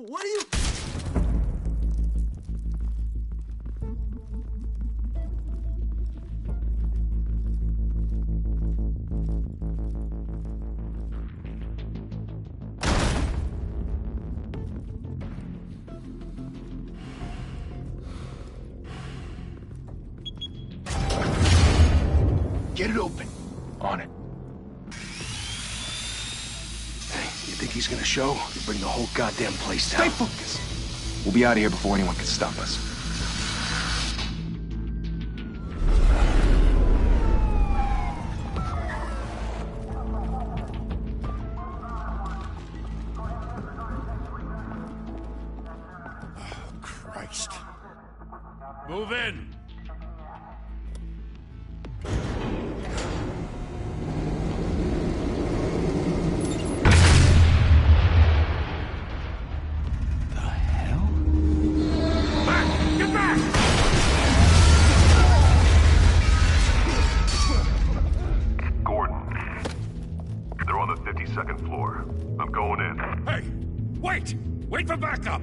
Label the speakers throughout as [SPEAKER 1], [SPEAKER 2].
[SPEAKER 1] What are you...
[SPEAKER 2] Get it open.
[SPEAKER 3] On it.
[SPEAKER 2] Hey, you think he's gonna show? You bring the whole goddamn place down.
[SPEAKER 3] Stay focused. We'll be out of here before anyone can stop us.
[SPEAKER 2] Oh, Christ.
[SPEAKER 4] Move in. Wait for backup!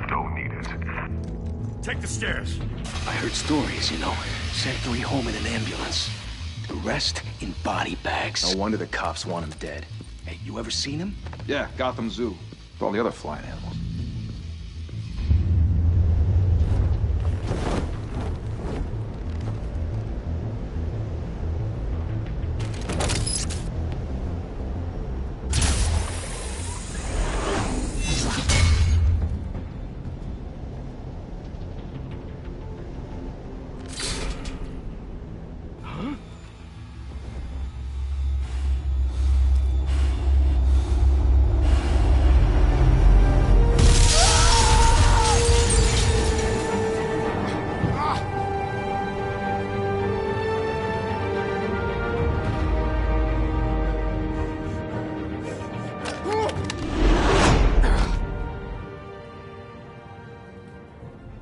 [SPEAKER 5] Don't need it.
[SPEAKER 4] Take the stairs.
[SPEAKER 2] I heard stories, you know. Sent 3 home in an ambulance. The rest in body bags.
[SPEAKER 3] No wonder the cops want him dead.
[SPEAKER 2] Hey, you ever seen him?
[SPEAKER 3] Yeah, Gotham Zoo. With all the other flying animals.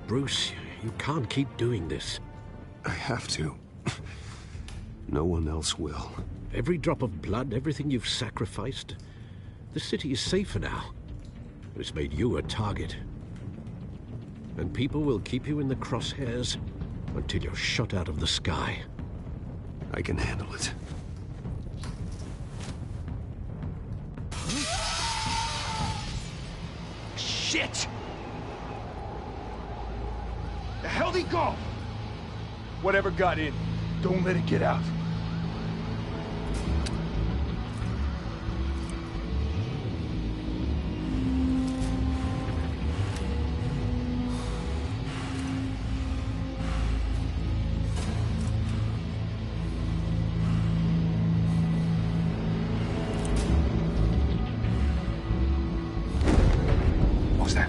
[SPEAKER 6] Bruce, you can't keep doing this.
[SPEAKER 7] I have to. No one else will.
[SPEAKER 6] Every drop of blood, everything you've sacrificed. The city is safer now. It's made you a target. And people will keep you in the crosshairs until you're shot out of the sky.
[SPEAKER 7] I can handle it.
[SPEAKER 2] Shit! The hell'd he go?
[SPEAKER 3] Whatever got in, don't let it get out. What was that?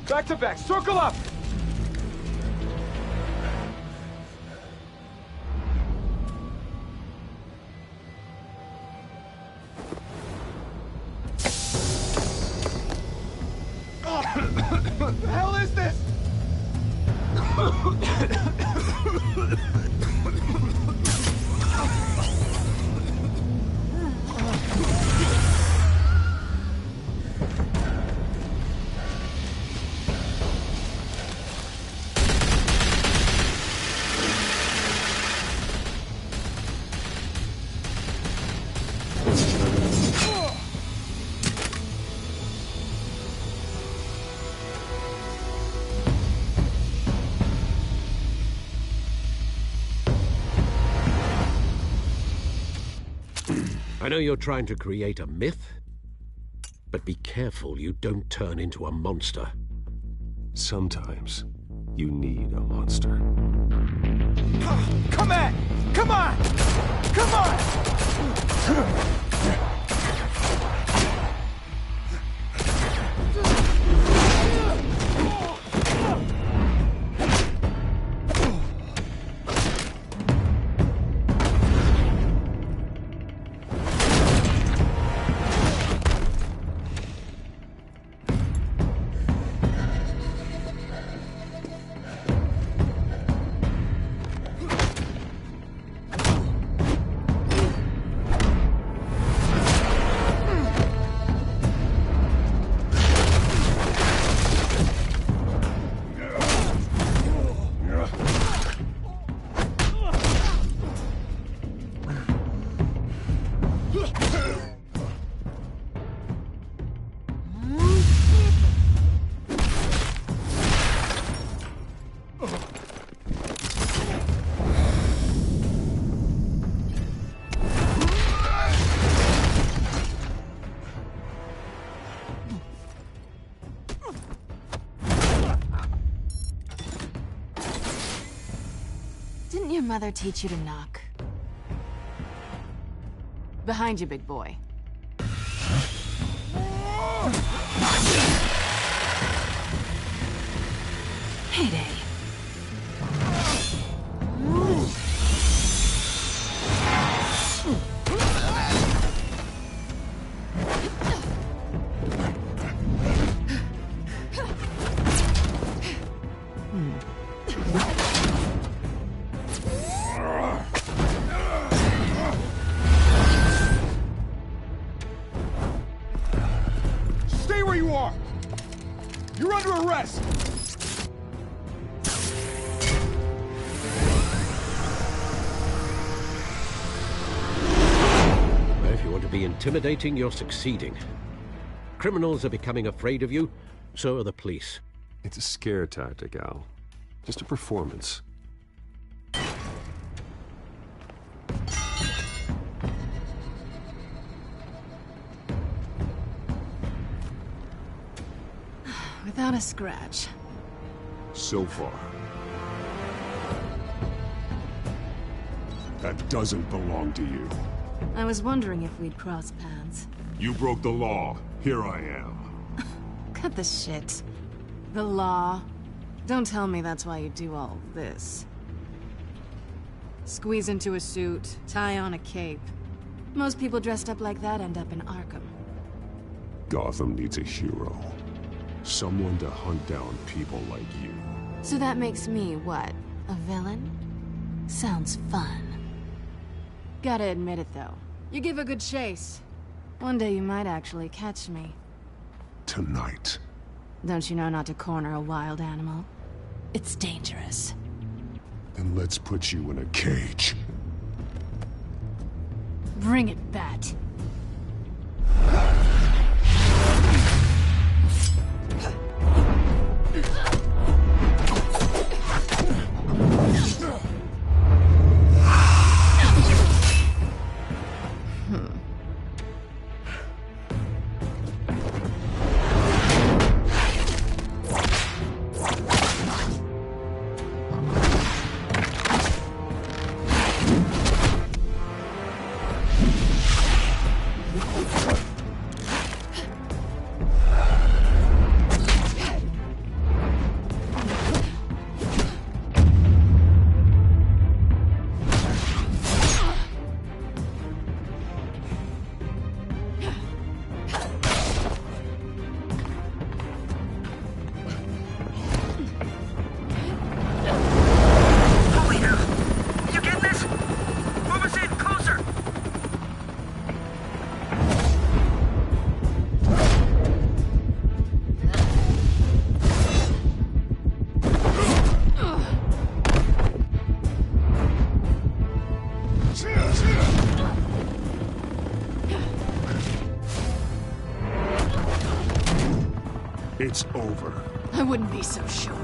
[SPEAKER 3] Back to back, circle up! What the hell is this?
[SPEAKER 6] I know you're trying to create a myth, but be careful you don't turn into a monster.
[SPEAKER 7] Sometimes you need a monster.
[SPEAKER 3] Come on! Come on! Come on!
[SPEAKER 1] Didn't your mother teach you to knock? Behind you, big boy. Heyday.
[SPEAKER 3] Stay where you are! You're under arrest!
[SPEAKER 6] If you want to be intimidating, you're succeeding. Criminals are becoming afraid of you, so are the police.
[SPEAKER 7] It's a scare tactic, Al. Just a performance.
[SPEAKER 1] Without a scratch.
[SPEAKER 3] So far. That doesn't belong to you.
[SPEAKER 1] I was wondering if we'd cross paths.
[SPEAKER 3] You broke the law. Here I am.
[SPEAKER 1] Cut the shit. The law. Don't tell me that's why you do all this. Squeeze into a suit, tie on a cape. Most people dressed up like that end up in Arkham.
[SPEAKER 3] Gotham needs a hero. Someone to hunt down people like you.
[SPEAKER 1] So that makes me, what, a villain? Sounds fun. Gotta admit it, though. You give a good chase. One day you might actually catch me.
[SPEAKER 3] Tonight.
[SPEAKER 1] Don't you know not to corner a wild animal? It's dangerous.
[SPEAKER 3] Then let's put you in a cage.
[SPEAKER 1] Bring it, Bat.
[SPEAKER 3] It's over.
[SPEAKER 1] I wouldn't be so sure.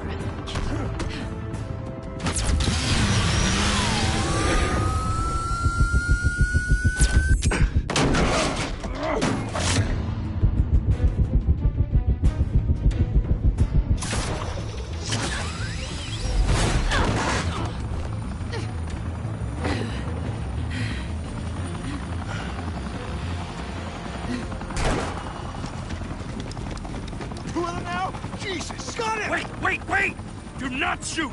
[SPEAKER 4] Jesus! Got it! Wait! Do not shoot!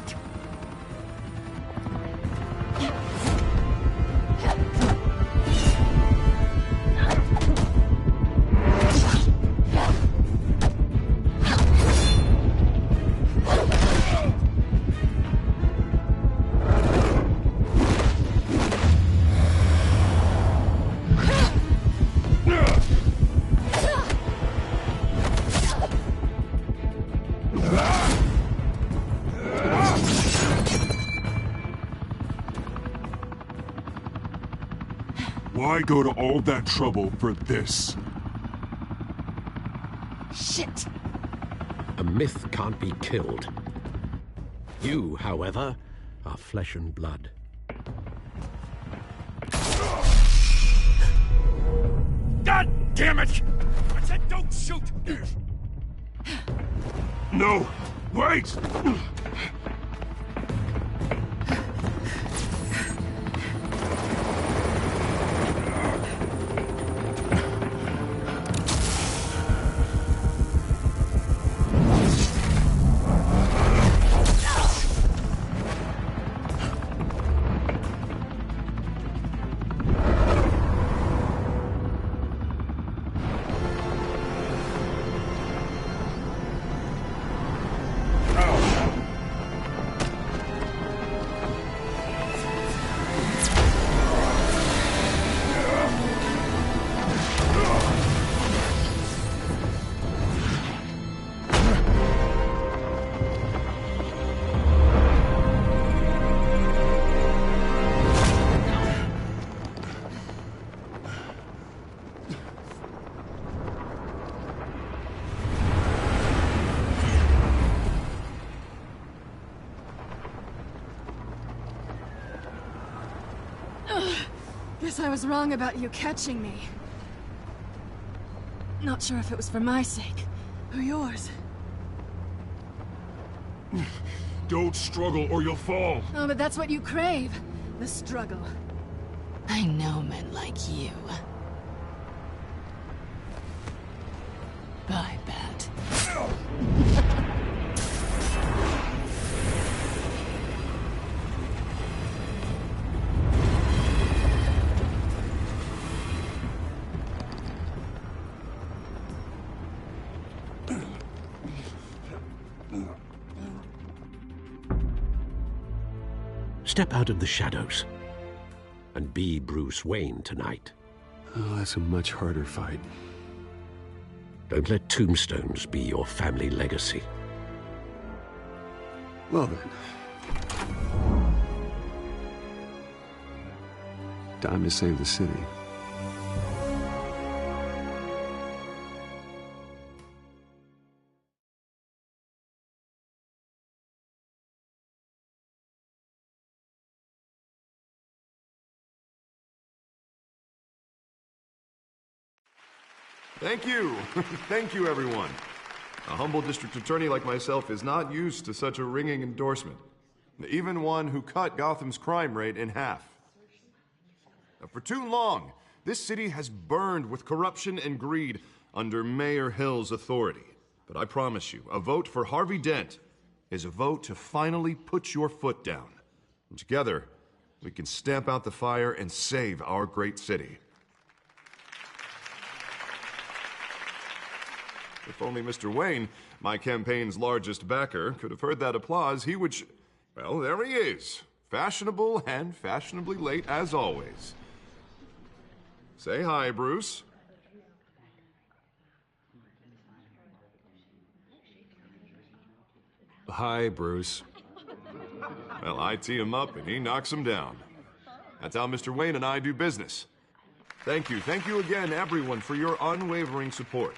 [SPEAKER 3] Why go to all that trouble for this?
[SPEAKER 1] Shit!
[SPEAKER 6] A myth can't be killed. You, however, are flesh and blood.
[SPEAKER 4] God damn it! I said don't shoot!
[SPEAKER 3] No! Wait!
[SPEAKER 1] Guess I was wrong about you catching me. Not sure if it was for my sake, or yours.
[SPEAKER 3] Don't struggle or you'll fall.
[SPEAKER 1] Oh, but that's what you crave. The struggle. I know men like you. Bye, Bat.
[SPEAKER 6] Step out of the shadows and be Bruce Wayne tonight.
[SPEAKER 7] Oh, that's a much harder fight.
[SPEAKER 6] Don't let tombstones be your family legacy.
[SPEAKER 7] Well then. Time to save the city.
[SPEAKER 5] Thank you. Thank you, everyone. A humble district attorney like myself is not used to such a ringing endorsement. Even one who cut Gotham's crime rate in half. For too long, this city has burned with corruption and greed under Mayor Hill's authority. But I promise you, a vote for Harvey Dent is a vote to finally put your foot down. And together, we can stamp out the fire and save our great city. If only Mr. Wayne, my campaign's largest backer, could have heard that applause, he would well, there he is. Fashionable and fashionably late as always. Say hi, Bruce.
[SPEAKER 7] Hi, Bruce.
[SPEAKER 5] Well, I tee him up and he knocks him down. That's how Mr. Wayne and I do business. Thank you. Thank you again, everyone, for your unwavering support.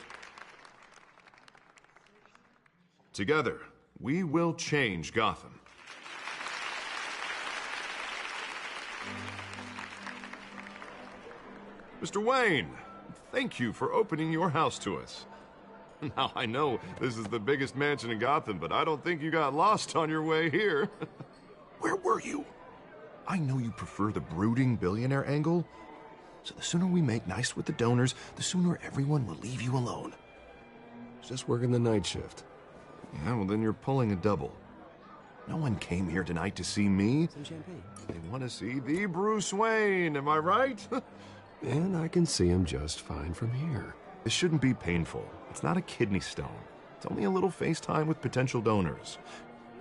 [SPEAKER 5] Together, we will change Gotham. Mr. Wayne, thank you for opening your house to us. Now, I know this is the biggest mansion in Gotham, but I don't think you got lost on your way here. Where were you? I know you prefer the brooding billionaire angle, so the sooner we make nice with the donors, the sooner everyone will leave you alone.
[SPEAKER 7] Just working the night shift.
[SPEAKER 5] Yeah, well then you're pulling a double. No one came here tonight to see me.
[SPEAKER 7] Some champagne.
[SPEAKER 5] They want to see the Bruce Wayne, am I right?
[SPEAKER 3] And I can see him just fine from here.
[SPEAKER 5] This shouldn't be painful. It's not a kidney stone. It's only a little FaceTime with potential donors.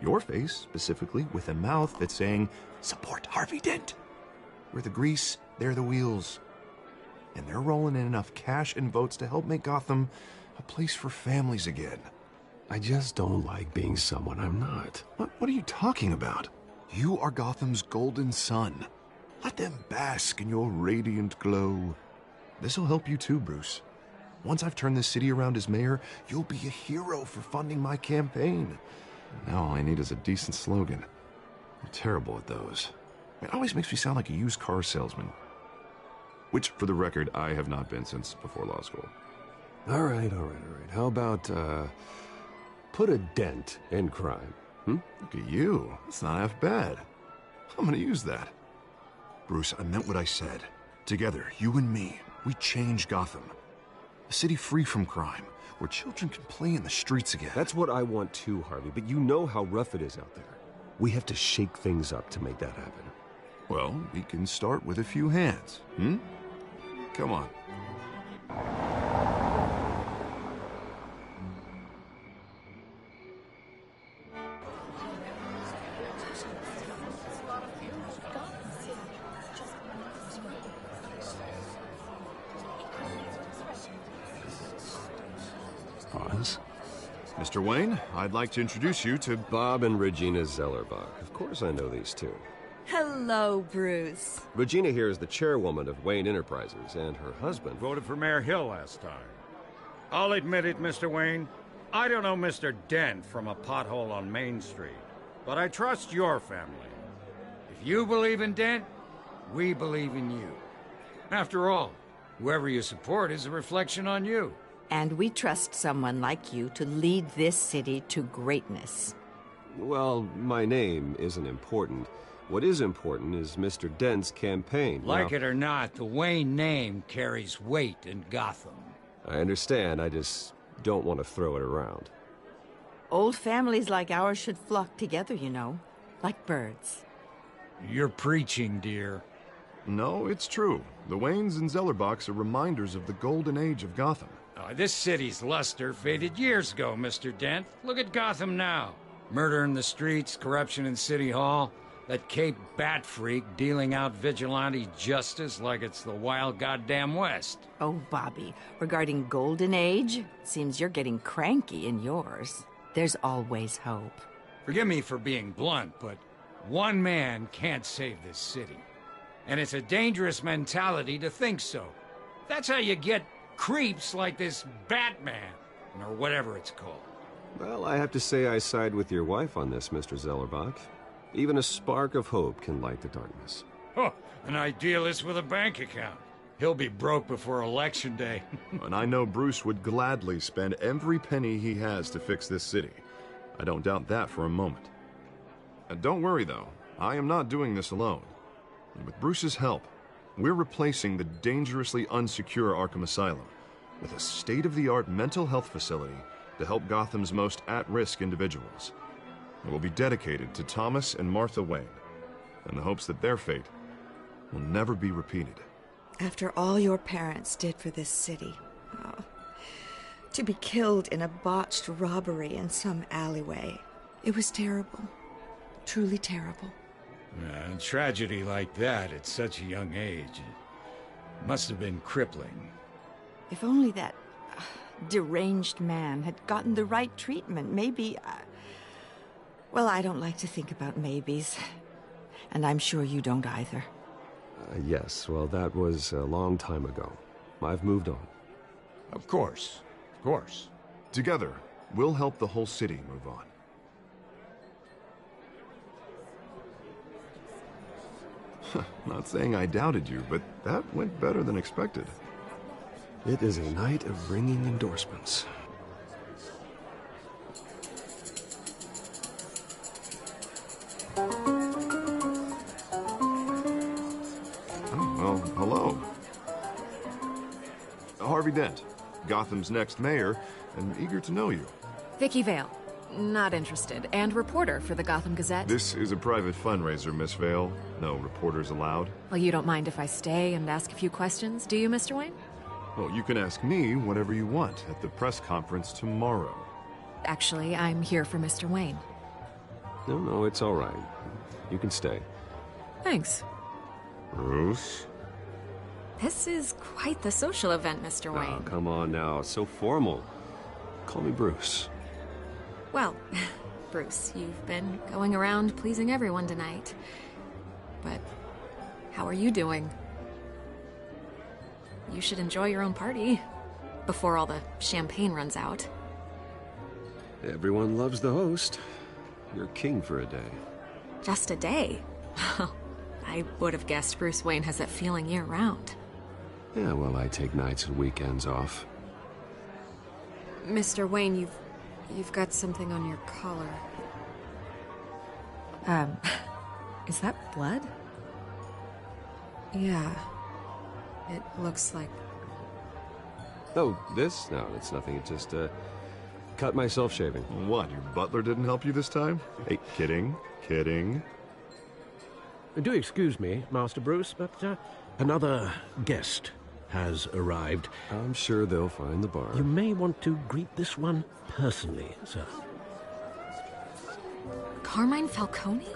[SPEAKER 5] Your face, specifically, with a mouth that's saying, support Harvey Dent. We're the grease, they're the wheels. And they're rolling in enough cash and votes to help make Gotham a place for families again.
[SPEAKER 3] I just don't like being someone I'm not.
[SPEAKER 5] What are you talking about? You are Gotham's golden sun. Let them bask in your radiant glow. This'll help you too, Bruce. Once I've turned this city around as mayor, you'll be a hero for funding my campaign. Now all I need is a decent slogan. I'm terrible at those. It always makes me sound like a used car salesman. Which, for the record, I have not been since before law school.
[SPEAKER 3] All right. How about, put a dent in crime?
[SPEAKER 5] Look at you. It's not half bad. I'm gonna use that. Bruce, I meant what I said. Together, you and me, we change Gotham. A city free from crime, where children can play in the streets again.
[SPEAKER 7] That's what I want too, Harvey, but you know how rough it is out there. We have to shake things up to make that happen.
[SPEAKER 5] Well, we can start with a few hands, Come on.
[SPEAKER 3] Pause.
[SPEAKER 5] Mr. Wayne, I'd like to introduce you to...
[SPEAKER 7] Bob and Regina Zellerbach. Of course I know these two.
[SPEAKER 8] Hello, Bruce.
[SPEAKER 7] Regina here is the chairwoman of Wayne Enterprises, and her husband...
[SPEAKER 4] Voted for Mayor Hill last time. I'll admit it, Mr. Wayne. I don't know Mr. Dent from a pothole on Main Street, but I trust your family. If you believe in Dent, we believe in you. After all, whoever you support is a reflection on you.
[SPEAKER 8] And we trust someone like you to lead this city to greatness.
[SPEAKER 7] Well, my name isn't important. What is important is Mr. Dent's campaign.
[SPEAKER 4] Like it or not, the Wayne name carries weight in Gotham.
[SPEAKER 7] I understand, I just don't want to throw it around.
[SPEAKER 8] Old families like ours should flock together, you know, like birds.
[SPEAKER 4] You're preaching, dear.
[SPEAKER 5] No, it's true. The Waynes and Zellerbachs are reminders of the golden age of Gotham.
[SPEAKER 4] This city's luster faded years ago, Mr. Dent. Look at Gotham now. Murder in the streets, corruption in City Hall, that Cape Bat freak dealing out vigilante justice like it's the wild goddamn West.
[SPEAKER 8] Oh, Bobby, regarding Golden Age, seems you're getting cranky in yours. There's always hope.
[SPEAKER 4] Forgive me for being blunt, but one man can't save this city. And it's a dangerous mentality to think so. That's how you get creeps like this Batman, or whatever it's called.
[SPEAKER 7] Well, I have to say I side with your wife on this, Mr. Zellerbach. Even a spark of hope can light the darkness.
[SPEAKER 4] Oh, an idealist with a bank account. He'll be broke before Election Day.
[SPEAKER 5] And I know Bruce would gladly spend every penny he has to fix this city. I don't doubt that for a moment. And don't worry, though. I am not doing this alone. And with Bruce's help, we're replacing the dangerously unsecure Arkham Asylum with a state-of-the-art mental health facility to help Gotham's most at-risk individuals. It will be dedicated to Thomas and Martha Wayne, in the hopes that their fate will never be repeated.
[SPEAKER 9] After all your parents did for this city, to be killed in a botched robbery in some alleyway, it was terrible. Truly terrible.
[SPEAKER 4] A tragedy like that at such a young age, it must have been crippling.
[SPEAKER 8] If only that deranged man had gotten the right treatment, maybe... Well, I don't like to think about maybes. And I'm sure you don't either.
[SPEAKER 7] Yes, well, that was a long time ago. I've moved on.
[SPEAKER 4] Of course. Of course.
[SPEAKER 5] Together, we'll help the whole city move on. Not saying I doubted you, but that went better than expected.
[SPEAKER 3] It is a night of ringing endorsements.
[SPEAKER 5] Well, hello. Harvey Dent, Gotham's next mayor, and eager to know you.
[SPEAKER 1] Vicky Vale. Not interested. And reporter for the Gotham Gazette.
[SPEAKER 5] This is a private fundraiser, Miss Vale. No reporters allowed.
[SPEAKER 1] Well, you don't mind if I stay and ask a few questions, do you, Mr. Wayne?
[SPEAKER 5] Well, you can ask me whatever you want at the press conference tomorrow.
[SPEAKER 1] Actually, I'm here for Mr. Wayne.
[SPEAKER 7] No, it's all right. You can stay.
[SPEAKER 1] Thanks.
[SPEAKER 5] Bruce?
[SPEAKER 1] This is quite the social event, Mr. Wayne.
[SPEAKER 7] Oh, come on now. So formal. Call me Bruce.
[SPEAKER 1] Well, Bruce, you've been going around pleasing everyone tonight. But how are you doing? You should enjoy your own party before all the champagne runs out.
[SPEAKER 7] Everyone loves the host. You're king for a day.
[SPEAKER 1] Just a day? I would have guessed Bruce Wayne has that feeling year-round.
[SPEAKER 7] Yeah, well, I take nights and weekends off.
[SPEAKER 1] Mr. Wayne, you've got something on your collar. Is that blood? Yeah. It looks like...
[SPEAKER 7] Oh, this? No, it's nothing. It just, cut myself shaving.
[SPEAKER 5] What, your butler didn't help you this time? Hey, kidding.
[SPEAKER 6] Do excuse me, Master Bruce, but another guest has arrived.
[SPEAKER 7] I'm sure they'll find the bar.
[SPEAKER 6] You may want to greet this one personally, sir.
[SPEAKER 1] Carmine Falcone?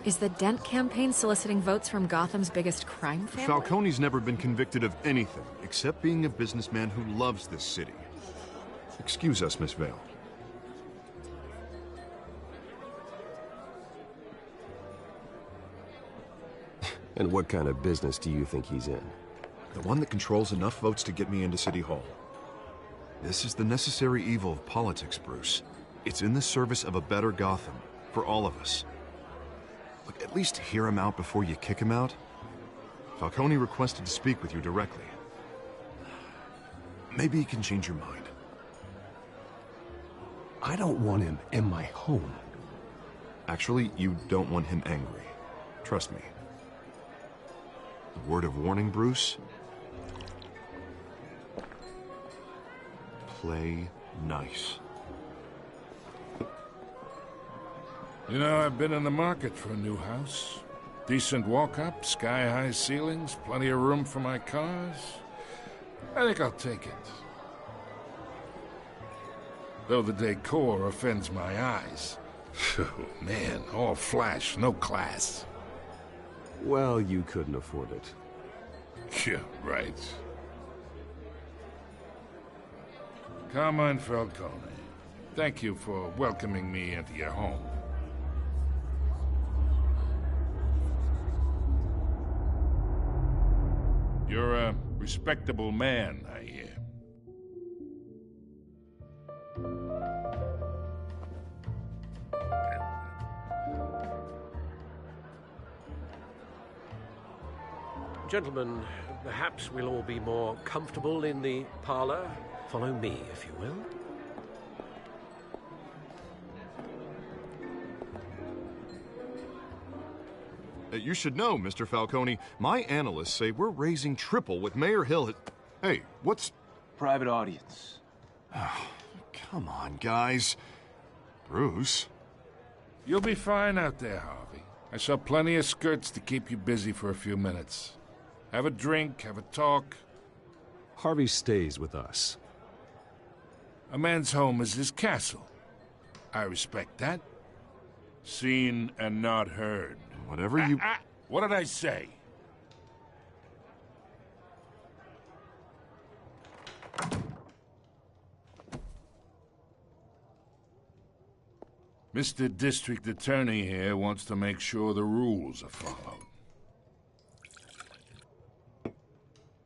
[SPEAKER 1] Is the Dent campaign soliciting votes from Gotham's biggest crime family?
[SPEAKER 5] Falcone's never been convicted of anything, except being a businessman who loves this city. Excuse us, Miss Vale.
[SPEAKER 7] And what kind of business do you think he's in?
[SPEAKER 5] The one that controls enough votes to get me into City Hall. This is the necessary evil of politics, Bruce. It's in the service of a better Gotham, for all of us. Look, at least hear him out before you kick him out. Falcone requested to speak with you directly. Maybe he can change your mind.
[SPEAKER 3] I don't want him in my home.
[SPEAKER 5] Actually, you don't want him angry. Trust me. A word of warning, Bruce. Play nice.
[SPEAKER 10] You know, I've been in the market for a new house. Decent walk-up, sky-high ceilings, plenty of room for my cars. I think I'll take it. Though the decor offends my eyes. Oh, man, all flash, no class.
[SPEAKER 7] Well, you couldn't afford it.
[SPEAKER 10] Yeah, right. Carmine Falcone, thank you for welcoming me into your home. You're a respectable man, I hear.
[SPEAKER 6] Gentlemen, perhaps we'll all be more comfortable in the parlor. Follow me, if you will.
[SPEAKER 5] You should know, Mr. Falcone, my analysts say we're raising triple what Mayor Hill had... Hey, what's...
[SPEAKER 2] Private audience.
[SPEAKER 5] Oh, come on, guys. Bruce?
[SPEAKER 10] You'll be fine out there, Harvey. I saw plenty of skirts to keep you busy for a few minutes. Have a drink, have a talk.
[SPEAKER 7] Harvey stays with us.
[SPEAKER 10] A man's home is his castle. I respect that. Seen and not heard.
[SPEAKER 5] Whatever you...
[SPEAKER 10] What did I say? Mr. District Attorney here wants to make sure the rules are followed.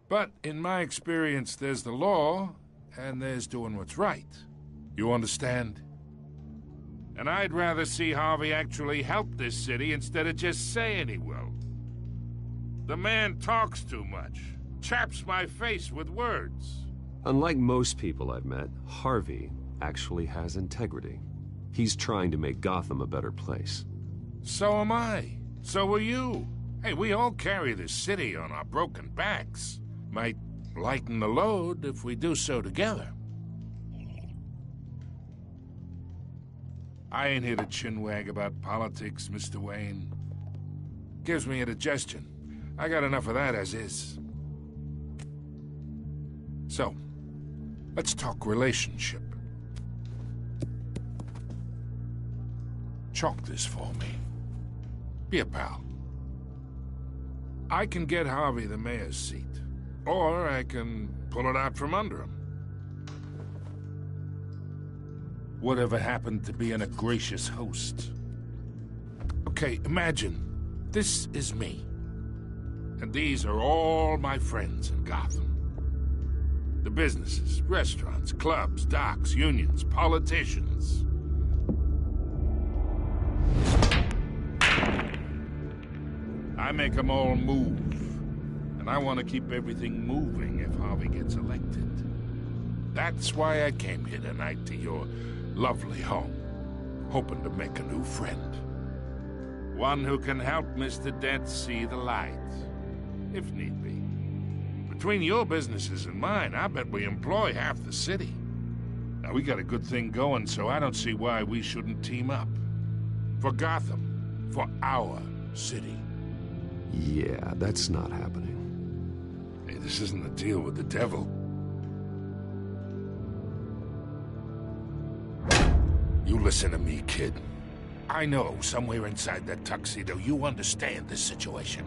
[SPEAKER 10] But in my experience, there's the law, and there's doing what's right. You understand? And I'd rather see Harvey actually help this city instead of just saying he will. The man talks too much, chaps my face with words.
[SPEAKER 7] Unlike most people I've met, Harvey actually has integrity. He's trying to make Gotham a better place.
[SPEAKER 10] So am I. So are you. Hey, we all carry this city on our broken backs. Might lighten the load if we do so together. I ain't here to chinwag about politics, Mr. Wayne. Gives me indigestion. I got enough of that as is. So, let's talk relationship. Chalk this for me. Be a pal. I can get Harvey the mayor's seat, or I can pull it out from under him. Whatever happened to being a gracious host? Okay, imagine this is me, and these are all my friends in Gotham. The businesses, restaurants, clubs, docks, unions, politicians. I make them all move, and I want to keep everything moving if Harvey gets elected. That's why I came here tonight to your lovely home, hoping to make a new friend. One who can help Mr. Dent see the light, if need be. Between your businesses and mine, I bet we employ half the city. Now, we got a good thing going, so I don't see why we shouldn't team up. For Gotham, for our city.
[SPEAKER 7] Yeah, that's not happening.
[SPEAKER 10] Hey, this isn't a deal with the devil. You listen to me, kid. I know somewhere inside that tuxedo you understand this situation.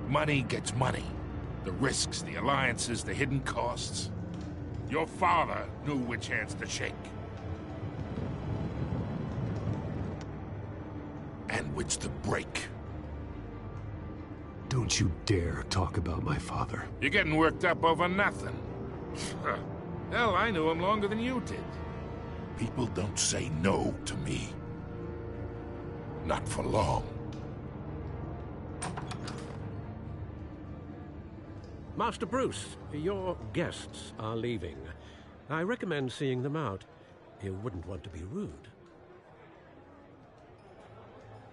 [SPEAKER 10] Money gets money. The risks, the alliances, the hidden costs. Your father knew which hands to shake. And which to break.
[SPEAKER 7] Don't you dare talk about my father.
[SPEAKER 10] You're getting worked up over nothing. Hell, I knew him longer than you did. People don't say no to me. Not for long.
[SPEAKER 6] Master Bruce, your guests are leaving. I recommend seeing them out. You wouldn't want to be rude.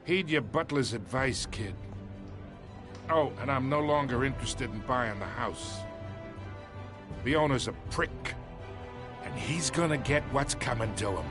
[SPEAKER 10] Heed your butler's advice, kid. Oh, and I'm no longer interested in buying the house. The owner's a prick, and he's gonna get what's coming to him.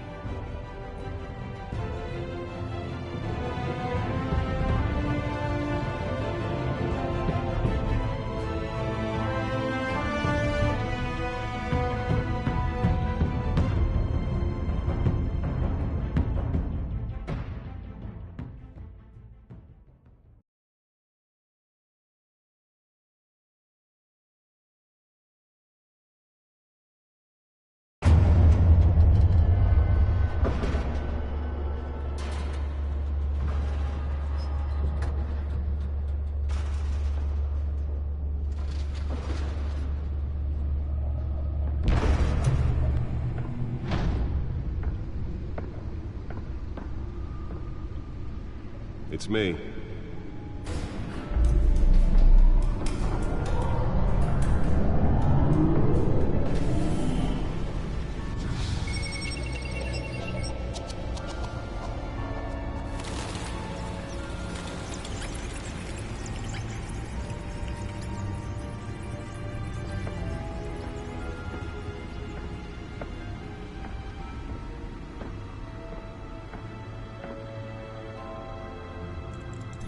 [SPEAKER 3] It's me.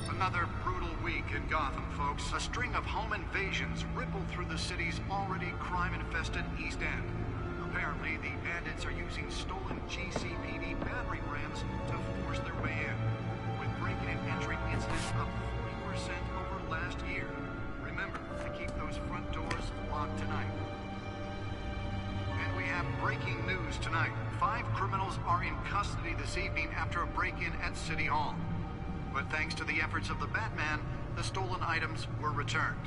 [SPEAKER 11] Another brutal week in Gotham, folks. A string of home invasions rippled through the city's already crime-infested East End. Apparently, the bandits are using stolen GCPD battering rams to force their way in, with break-in and entry incidents up 40% over last year. Remember to keep those front doors locked tonight. And we have breaking news tonight. 5 criminals are in custody this evening after a break-in at City Hall. But thanks to the efforts of the Batman, the stolen items were returned.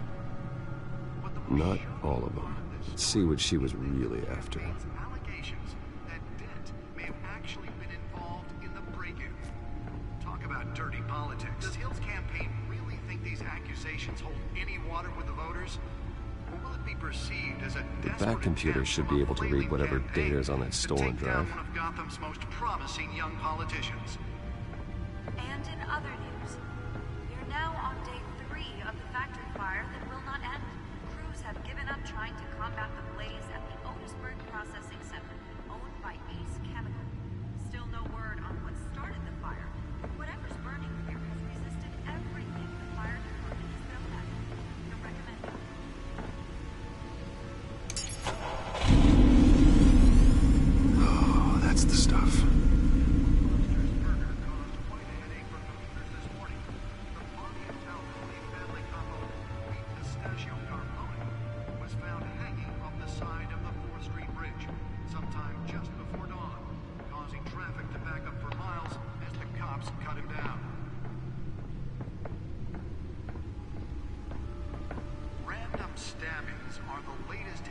[SPEAKER 7] Not all of them. Let's see what she was really after.
[SPEAKER 11] Allegations that Dent may have actually been involved in the break-in. Talk about dirty politics. Does Hill's campaign really think these accusations hold any water with the voters? Or will it be perceived as a desperate
[SPEAKER 7] That computer should be able to read whatever data is on that stolen drive.
[SPEAKER 11] One of Gotham's most promising young politicians.
[SPEAKER 12] And in other news, we're now on day 3 of the factory fire that will not end. Crews have given up trying to combat the blaze at the Otisburg Processing Center, owned by Ace Chemical. Still no word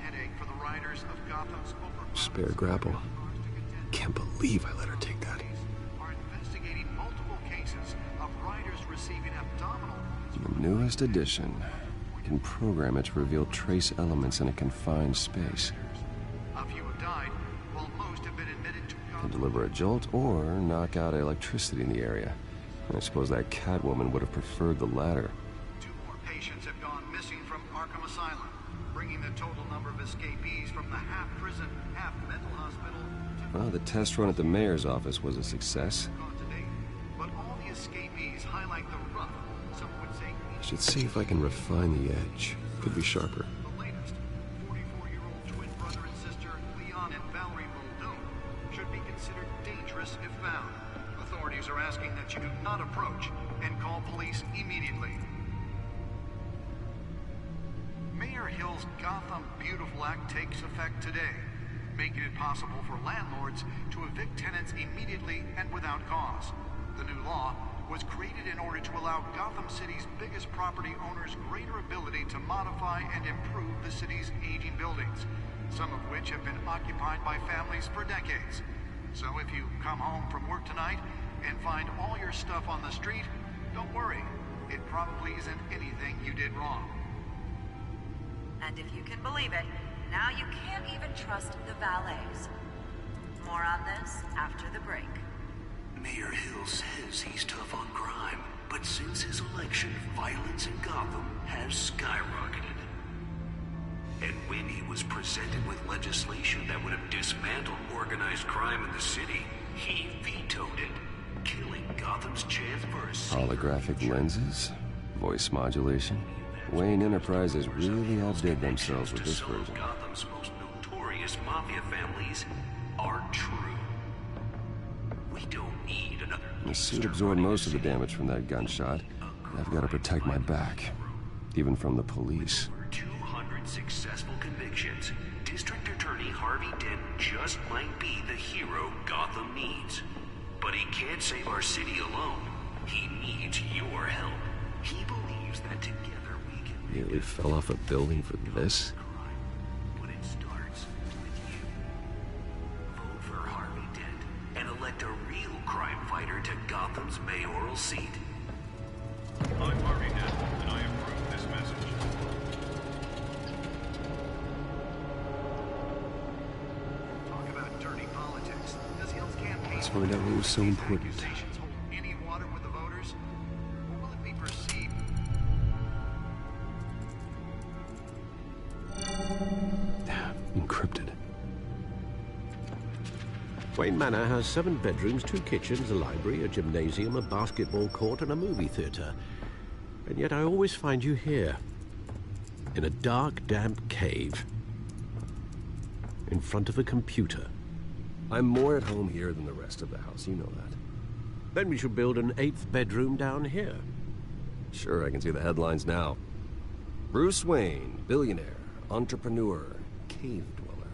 [SPEAKER 11] headache for the riders of Gotham's overcrowded
[SPEAKER 7] Spare grapple. Can't believe I let her take that.
[SPEAKER 11] are investigating multiple cases of riders receiving abdominal wounds.
[SPEAKER 7] The newest addition. You can program it to reveal trace elements in a confined space.
[SPEAKER 11] A few have died, while most have been admitted to
[SPEAKER 7] Can deliver a jolt or knock out electricity in the area. I suppose that Catwoman would have preferred the latter.
[SPEAKER 11] 2 more patients have gone missing from Arkham Asylum, bringing the total number of escapees from the half-prison, half-mental hospital to
[SPEAKER 7] Well, the test run at the mayor's office was a success.
[SPEAKER 11] to date. But all the escapees highlight the rough, some would say
[SPEAKER 7] I should see if I can refine the edge. Could be sharper.
[SPEAKER 11] the latest. 44-year-old twin brother and sister Leon and Valerie Muldoon should be considered dangerous if found. Authorities are asking that you do not approach and call police immediately. Mayor Hill's Gotham Beautiful Act takes effect today, making it possible for landlords to evict tenants immediately and without cause. The new law was created in order to allow Gotham City's biggest property owners greater ability to modify and improve the city's aging buildings, some of which have been occupied by families for decades. So if you come home from work tonight and find all your stuff on the street, don't worry. It probably isn't anything you did wrong.
[SPEAKER 12] And if you can believe it, now you can't even trust the valets. More on this after the break.
[SPEAKER 2] Mayor Hill says he's tough on crime, but since his election, violence in Gotham has skyrocketed. And when he was presented with legislation that would have dismantled organized crime in the city, he vetoed it, killing Gotham's chance for a safer
[SPEAKER 7] Holographic
[SPEAKER 2] future.
[SPEAKER 7] lenses? Voice modulation? Wayne Enterprises really outdid themselves with this
[SPEAKER 2] Some of
[SPEAKER 7] version.
[SPEAKER 2] Gotham's most notorious mafia families are true. We don't need another.
[SPEAKER 7] The suit absorbed most of the damage from that gunshot. I've got to protect my back, even from the police.
[SPEAKER 2] 200 successful convictions. District Attorney Harvey Dent just might be the hero Gotham needs. But he can't save our city alone. He needs your help. He believes that together we can
[SPEAKER 7] Nearly fell off a building for this?
[SPEAKER 2] But it starts with you. Vote for Harvey Dent and elect a real crime fighter to Gotham's mayoral seat.
[SPEAKER 11] I'm Harvey Dent, and I approve this message. Talk about dirty politics. Does Hill's campaign
[SPEAKER 7] Let's find out what was so important.
[SPEAKER 11] accusations hold any water with the voters? Or will it be perceived?
[SPEAKER 7] Encrypted.
[SPEAKER 6] Wayne Manor has 7 bedrooms, 2 kitchens, a library, a gymnasium, a basketball court, and a movie theater. And yet I always find you here, in a dark, damp cave, in front of a computer.
[SPEAKER 7] I'm more at home here than the rest of the house, you know that.
[SPEAKER 6] Then we should build an 8th bedroom down here.
[SPEAKER 7] Sure, I can see the headlines now. Bruce Wayne, billionaire, entrepreneur, cave dweller.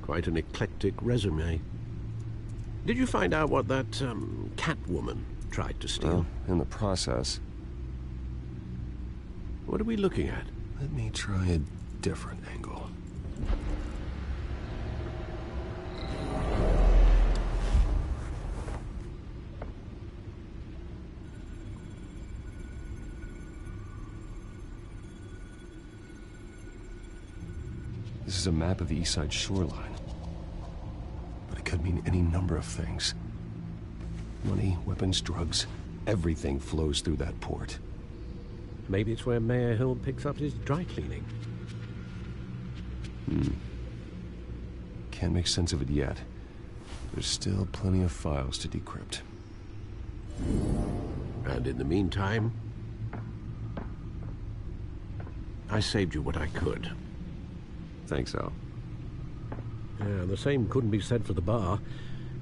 [SPEAKER 6] Quite an eclectic resume. Did you find out what that, Catwoman tried to steal?
[SPEAKER 7] Well, in the process.
[SPEAKER 6] What are we looking at?
[SPEAKER 7] Let me try a different angle. This is a map of the East Side shoreline. But it could mean any number of things. Money, weapons, drugs, everything flows through that port.
[SPEAKER 6] Maybe it's where Mayor Hill picks up his dry cleaning.
[SPEAKER 7] Can't make sense of it yet. There's still plenty of files to decrypt.
[SPEAKER 6] And in the meantime, I saved you what I could.
[SPEAKER 7] Thanks, Al.
[SPEAKER 6] Yeah, the same couldn't be said for the bar.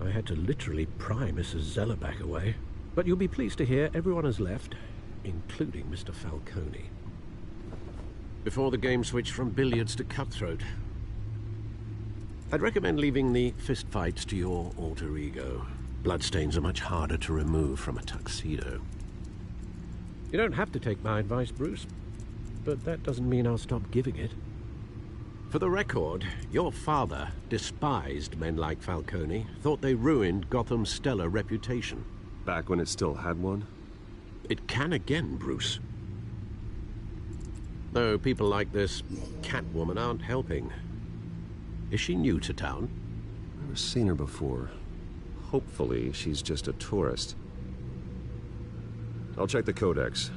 [SPEAKER 6] I had to literally pry Mrs. Zeller back away. But you'll be pleased to hear everyone has left, including Mr. Falcone. Before the game switched from billiards to cutthroat. I'd recommend leaving the fistfights to your alter ego. Bloodstains are much harder to remove from a tuxedo. You don't have to take my advice, Bruce, but that doesn't mean I'll stop giving it. For the record, your father despised men like Falcone, thought they ruined Gotham's stellar reputation.
[SPEAKER 7] Back when it still had one?
[SPEAKER 6] It can again, Bruce. Though people like this Catwoman aren't helping. Is she new to town?
[SPEAKER 7] Never seen her before. Hopefully, she's just a tourist. I'll check the codex.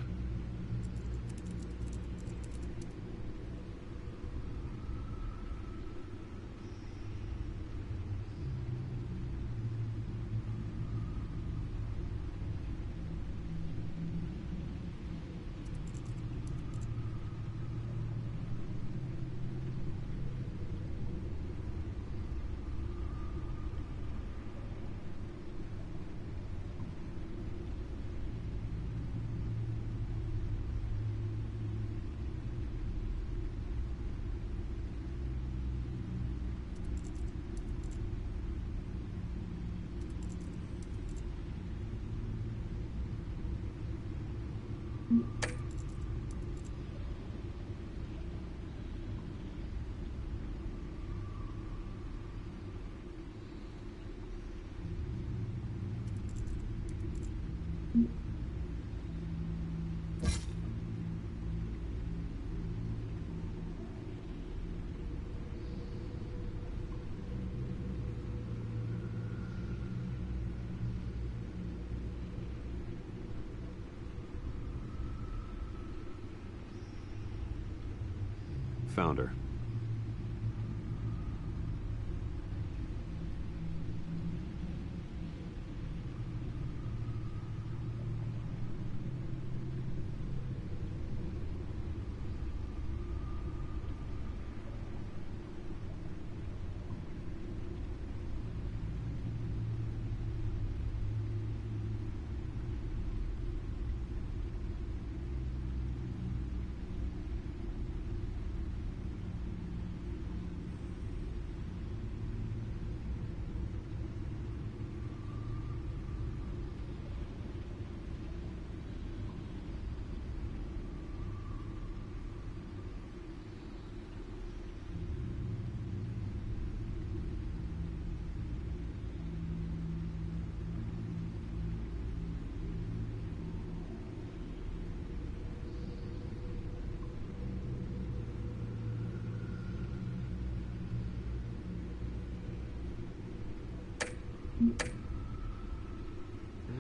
[SPEAKER 7] Found her.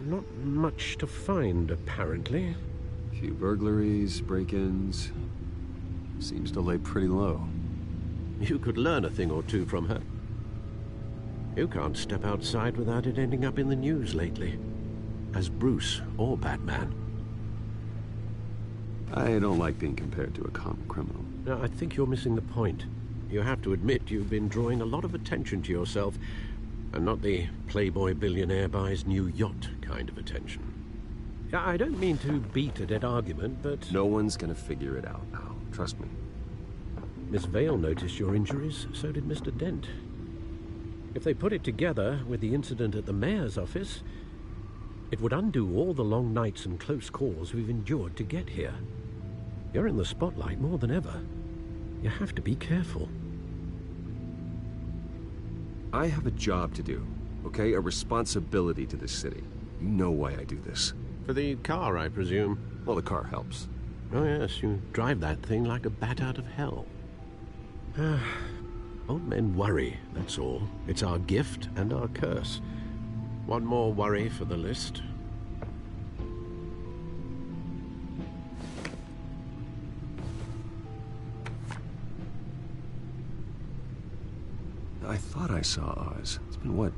[SPEAKER 6] Not much to find, apparently.
[SPEAKER 7] A few burglaries, break-ins. Seems to lay pretty low.
[SPEAKER 6] You could learn a thing or two from her. You can't step outside without it ending up in the news lately. As Bruce or Batman.
[SPEAKER 7] I don't like being compared to a common criminal.
[SPEAKER 6] No, I think you're missing the point. You have to admit you've been drawing a lot of attention to yourself, and not the playboy billionaire buys new yacht kind of attention. I don't mean to beat a dead argument, but...
[SPEAKER 7] No one's gonna figure it out now. Trust me.
[SPEAKER 6] Miss Vale noticed your injuries, so did Mr. Dent. If they put it together with the incident at the mayor's office, it would undo all the long nights and close calls we've endured to get here. You're in the spotlight more than ever. You have to be careful.
[SPEAKER 7] I have a job to do, okay? A responsibility to this city. You know why I do this.
[SPEAKER 6] For the car, I presume?
[SPEAKER 7] Well, the car helps.
[SPEAKER 6] Oh, yes, you drive that thing like a bat out of hell. Old men worry, that's all. It's our gift and our curse. One more worry for the list.
[SPEAKER 7] I thought I saw Oz. It's been, what,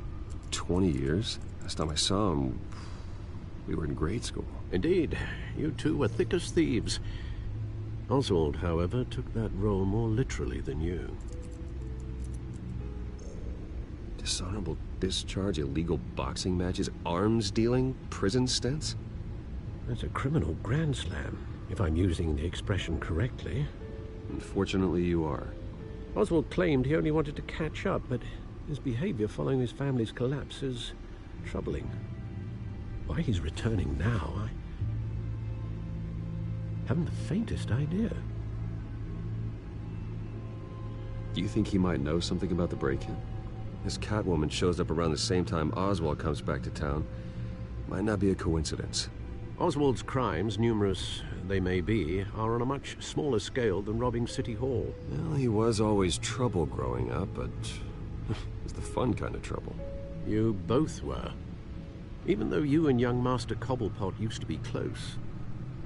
[SPEAKER 7] 20 years? Last time I saw him, we were in grade school.
[SPEAKER 6] Indeed. You two were thick as thieves. Oswald, however, took that role more literally than you.
[SPEAKER 7] Dishonorable discharge, illegal boxing matches, arms dealing, prison stints?
[SPEAKER 6] That's a criminal grand slam, if I'm using the expression correctly.
[SPEAKER 7] Unfortunately, you are.
[SPEAKER 6] Oswald claimed he only wanted to catch up, but his behavior following his family's collapse is troubling. Why he's returning now, I haven't the faintest idea.
[SPEAKER 7] Do you think he might know something about the break-in? This Catwoman shows up around the same time Oswald comes back to town. Might not be a coincidence.
[SPEAKER 6] Oswald's crimes, numerous they may be, are on a much smaller scale than robbing City Hall.
[SPEAKER 7] Well, he was always trouble growing up, but it's the fun kind of trouble.
[SPEAKER 6] You both were. Even though you and young Master Cobblepot used to be close,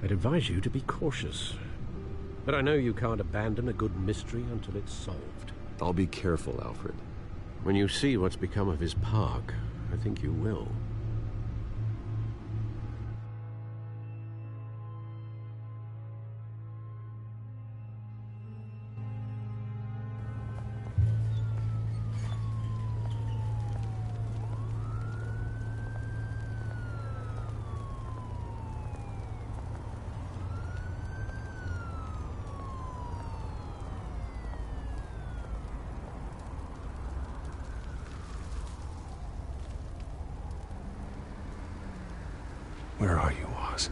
[SPEAKER 6] I'd advise you to be cautious. But I know you can't abandon a good mystery until it's solved.
[SPEAKER 7] I'll be careful, Alfred.
[SPEAKER 6] When you see what's become of his park, I think you will.
[SPEAKER 7] Where are you, Oz?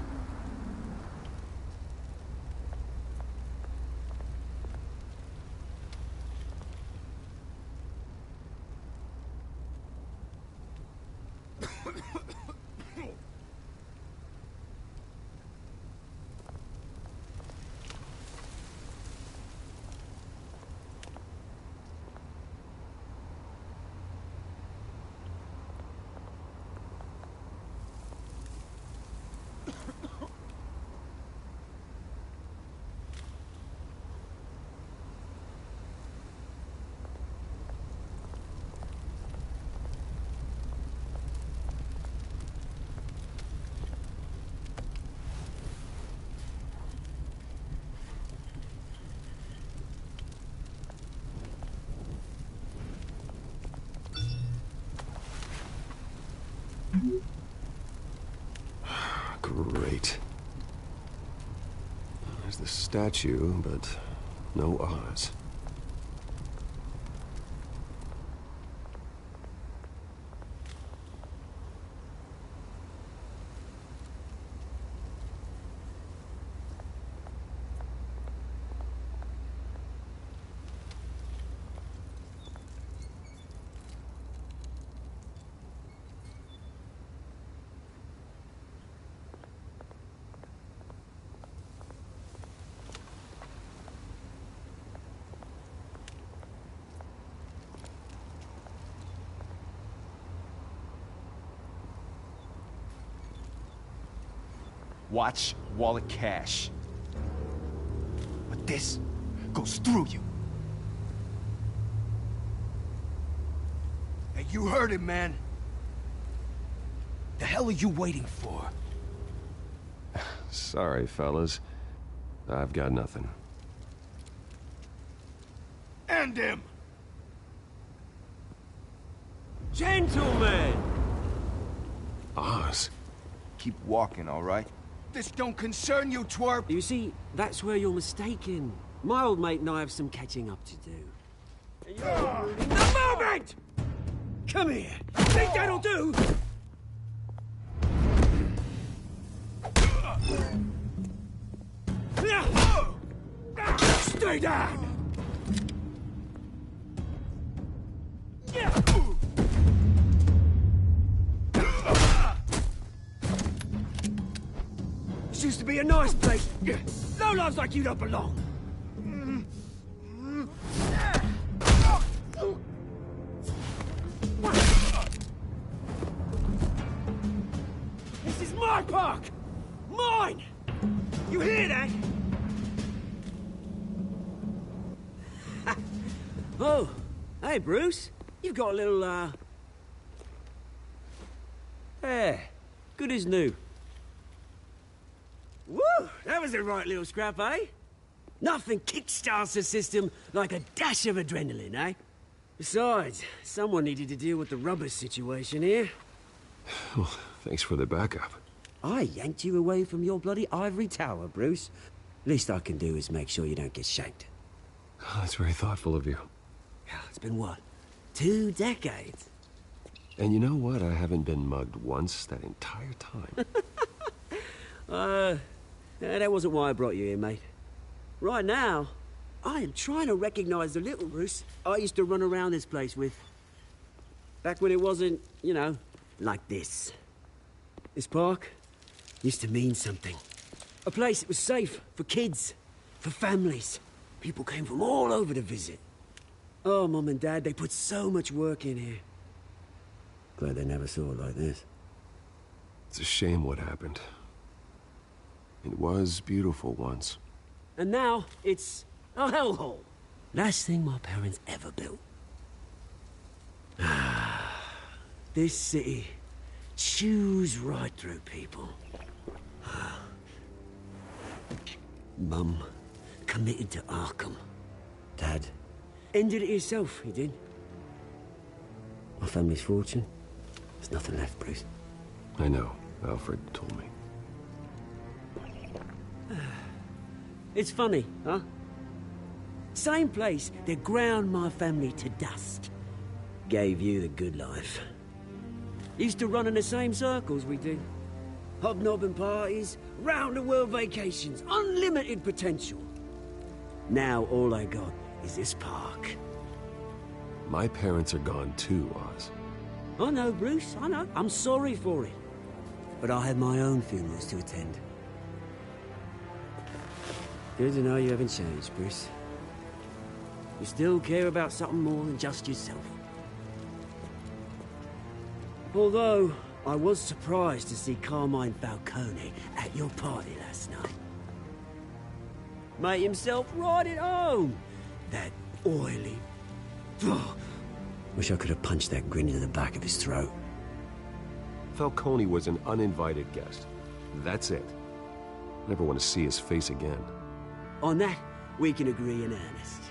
[SPEAKER 7] Great. There's the statue, but no Oz.
[SPEAKER 13] Watch wallet cash. But this goes through you. Hey, you heard him, man. The hell are you waiting for?
[SPEAKER 7] Sorry, fellas. I've got nothing.
[SPEAKER 13] End him!
[SPEAKER 14] Gentlemen!
[SPEAKER 7] Oz.
[SPEAKER 13] Keep walking, all right? This don't concern you, twerp!
[SPEAKER 14] You see, that's where you're mistaken. My old mate and I have some catching up to do. The moment! Come here! Think that'll do? Stay down! This used to be a nice place. Lowlifes like you don't belong. This is my park! Mine! You hear that? Oh, hey, Bruce. You've got a little, hair. Good as new. Woo! That was a right little scrap, eh? Nothing kickstarts the system like a dash of adrenaline, eh? Besides, someone needed to deal with the rubber situation here.
[SPEAKER 7] Well, thanks for the backup.
[SPEAKER 14] I yanked you away from your bloody ivory tower, Bruce. Least I can do is make sure you don't get shanked.
[SPEAKER 7] Oh, that's very thoughtful of you.
[SPEAKER 14] It's been what? 2 decades?
[SPEAKER 7] And you know what? I haven't been mugged once that entire time.
[SPEAKER 14] That wasn't why I brought you here, mate. Right now, I am trying to recognize the little Bruce I used to run around this place with. Back when it wasn't, you know, like this. This park used to mean something. A place that was safe for kids, for families. People came from all over to visit. Oh, Mum and Dad, they put so much work in here. Glad they never saw it like this.
[SPEAKER 7] It's a shame what happened. It was beautiful once.
[SPEAKER 14] And now, it's a hellhole. Last thing my parents ever built. This city chews right through people. Mum committed to Arkham. Dad ended it himself, he did. My family's fortune. There's nothing left, Bruce.
[SPEAKER 7] I know. Alfred told me.
[SPEAKER 14] It's funny, huh? Same place that ground my family to dust. Gave you the good life. Used to run in the same circles we did. Hobnobbing parties, round-the-world vacations, unlimited potential. Now all I got is this park.
[SPEAKER 7] My parents are gone too, Oz.
[SPEAKER 14] I know, Bruce, I know. I'm sorry for it. But I have my own funerals to attend. Good to know you haven't changed, Bruce. You still care about something more than just yourself. Although, I was surprised to see Carmine Falcone at your party last night. Made himself right at home. That oily... Wish I could have punched that grin into the back of his throat.
[SPEAKER 7] Falcone was an uninvited guest. That's it. Never want to see his face again.
[SPEAKER 14] On that, we can agree in earnest.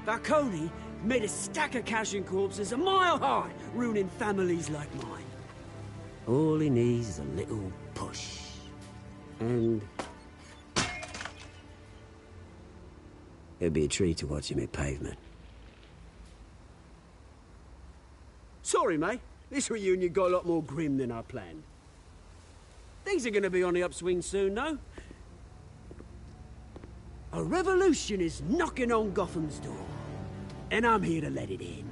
[SPEAKER 14] Falcone made a stack of cash and corpses a mile high, ruining families like mine. All he needs is a little push. And... it'd be a treat to watch him hit pavement. Sorry, mate. This reunion got a lot more grim than I planned. Things are gonna be on the upswing soon, though. A revolution is knocking on Gotham's door. And I'm here to let it in.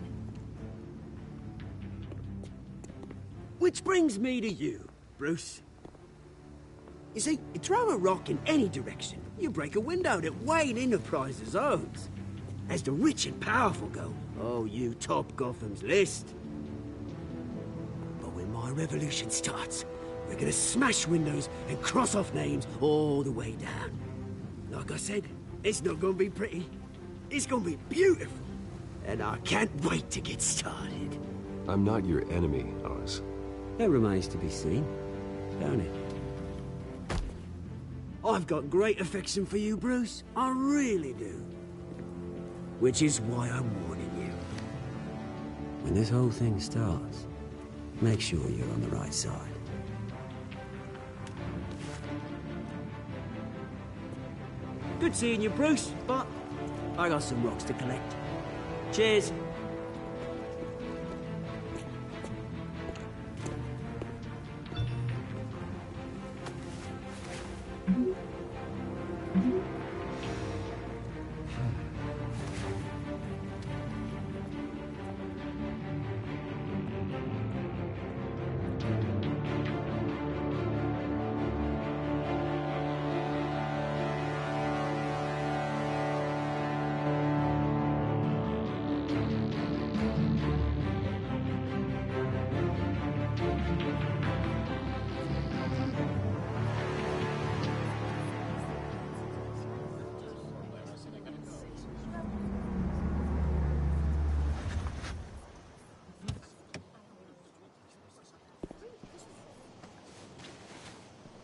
[SPEAKER 14] Which brings me to you, Bruce. You see, you throw a rock in any direction, you break a window that Wayne Enterprises owns. As the rich and powerful go, oh, you top Gotham's list. But when my revolution starts, we're gonna smash windows and cross off names all the way down. Like I said, it's not gonna be pretty. It's gonna be beautiful. And I can't wait to get started.
[SPEAKER 7] I'm not your enemy, Oz.
[SPEAKER 14] That remains to be seen, don't it? I've got great affection for you, Bruce. I really do. Which is why I'm warning you. When this whole thing starts, make sure you're on the right side. Good seeing you, Bruce, but I got some rocks to collect. Cheers.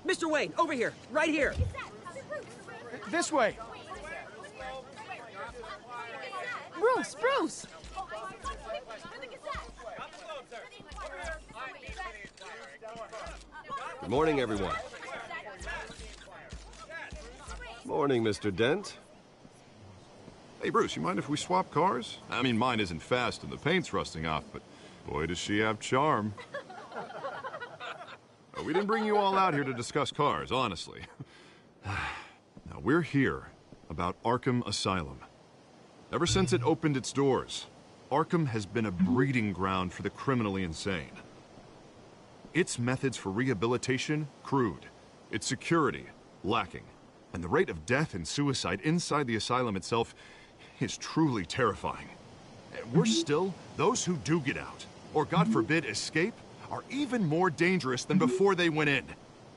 [SPEAKER 14] Mr. Wayne, over here, right here.
[SPEAKER 13] This way.
[SPEAKER 1] Bruce, Bruce!
[SPEAKER 7] Good morning, everyone. Morning, Mr. Dent.
[SPEAKER 5] Hey, Bruce, you mind if we swap cars? I mean, mine isn't fast and the paint's rusting off, but boy, does she have charm. We didn't bring you all out here to discuss cars, honestly. Now, we're here about Arkham Asylum. Ever since it opened its doors, Arkham has been a breeding ground for the criminally insane. Its methods for rehabilitation, crude. Its security, lacking. And the rate of death and suicide inside the asylum itself is truly terrifying. Worse still, those who do get out, or God forbid escape, are even more dangerous than before they went in.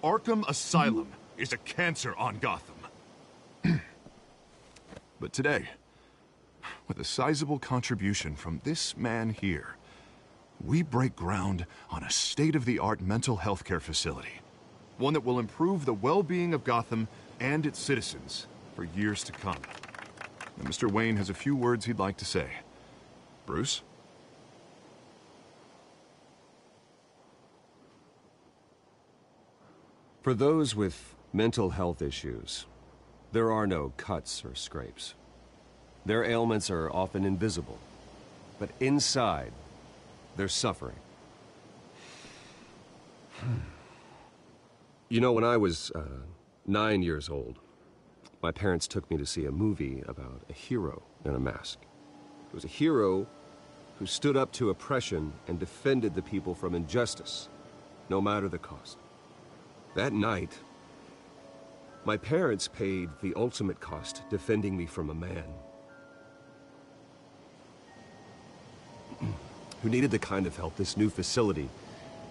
[SPEAKER 5] Arkham Asylum is a cancer on Gotham. But today, with a sizable contribution from this man here, we break ground on a state-of-the-art mental health care facility. One that will improve the well-being of Gotham and its citizens for years to come. And Mr. Wayne has a few words he'd like to say. Bruce?
[SPEAKER 7] For those with mental health issues, there are no cuts or scrapes. Their ailments are often invisible, but inside, they're suffering. You know, when I was 9 years old, my parents took me to see a movie about a hero in a mask. It was a hero who stood up to oppression and defended the people from injustice, no matter the cost. That night, my parents paid the ultimate cost defending me from a man who needed the kind of help this new facility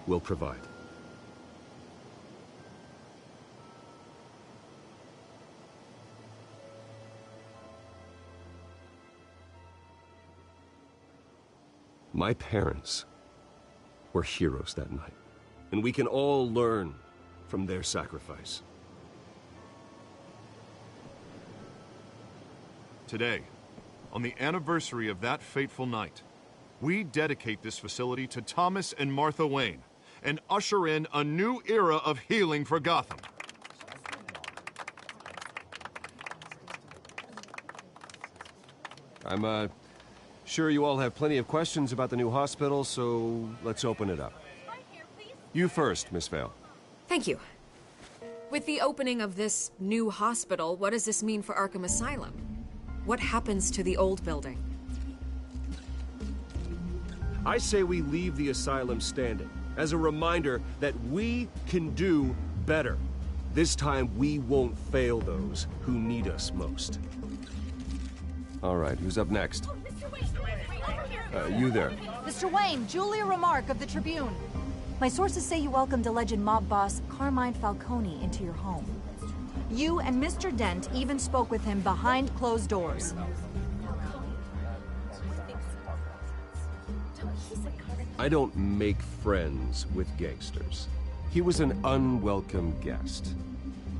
[SPEAKER 7] will provide. My parents were heroes that night, and we can all learn from their sacrifice.
[SPEAKER 5] Today, on the anniversary of that fateful night, we dedicate this facility to Thomas and Martha Wayne and usher in a new era of healing for Gotham.
[SPEAKER 7] I'm sure you all have plenty of questions about the new hospital, so let's open it up. You first, Miss Vale.
[SPEAKER 15] Thank you. With the opening of this new hospital, what does this mean for Arkham Asylum? What happens to the old building?
[SPEAKER 7] I say we leave the asylum standing, as a reminder that we can do better. This time, we won't fail those who need us most. All right, who's up next? You there.
[SPEAKER 16] Mr. Wayne, Julia Remark of the Tribune. My sources say you welcomed alleged mob boss Carmine Falcone into your home. You and Mr. Dent even spoke with him behind closed doors.
[SPEAKER 7] I don't make friends with gangsters. He was an unwelcome guest.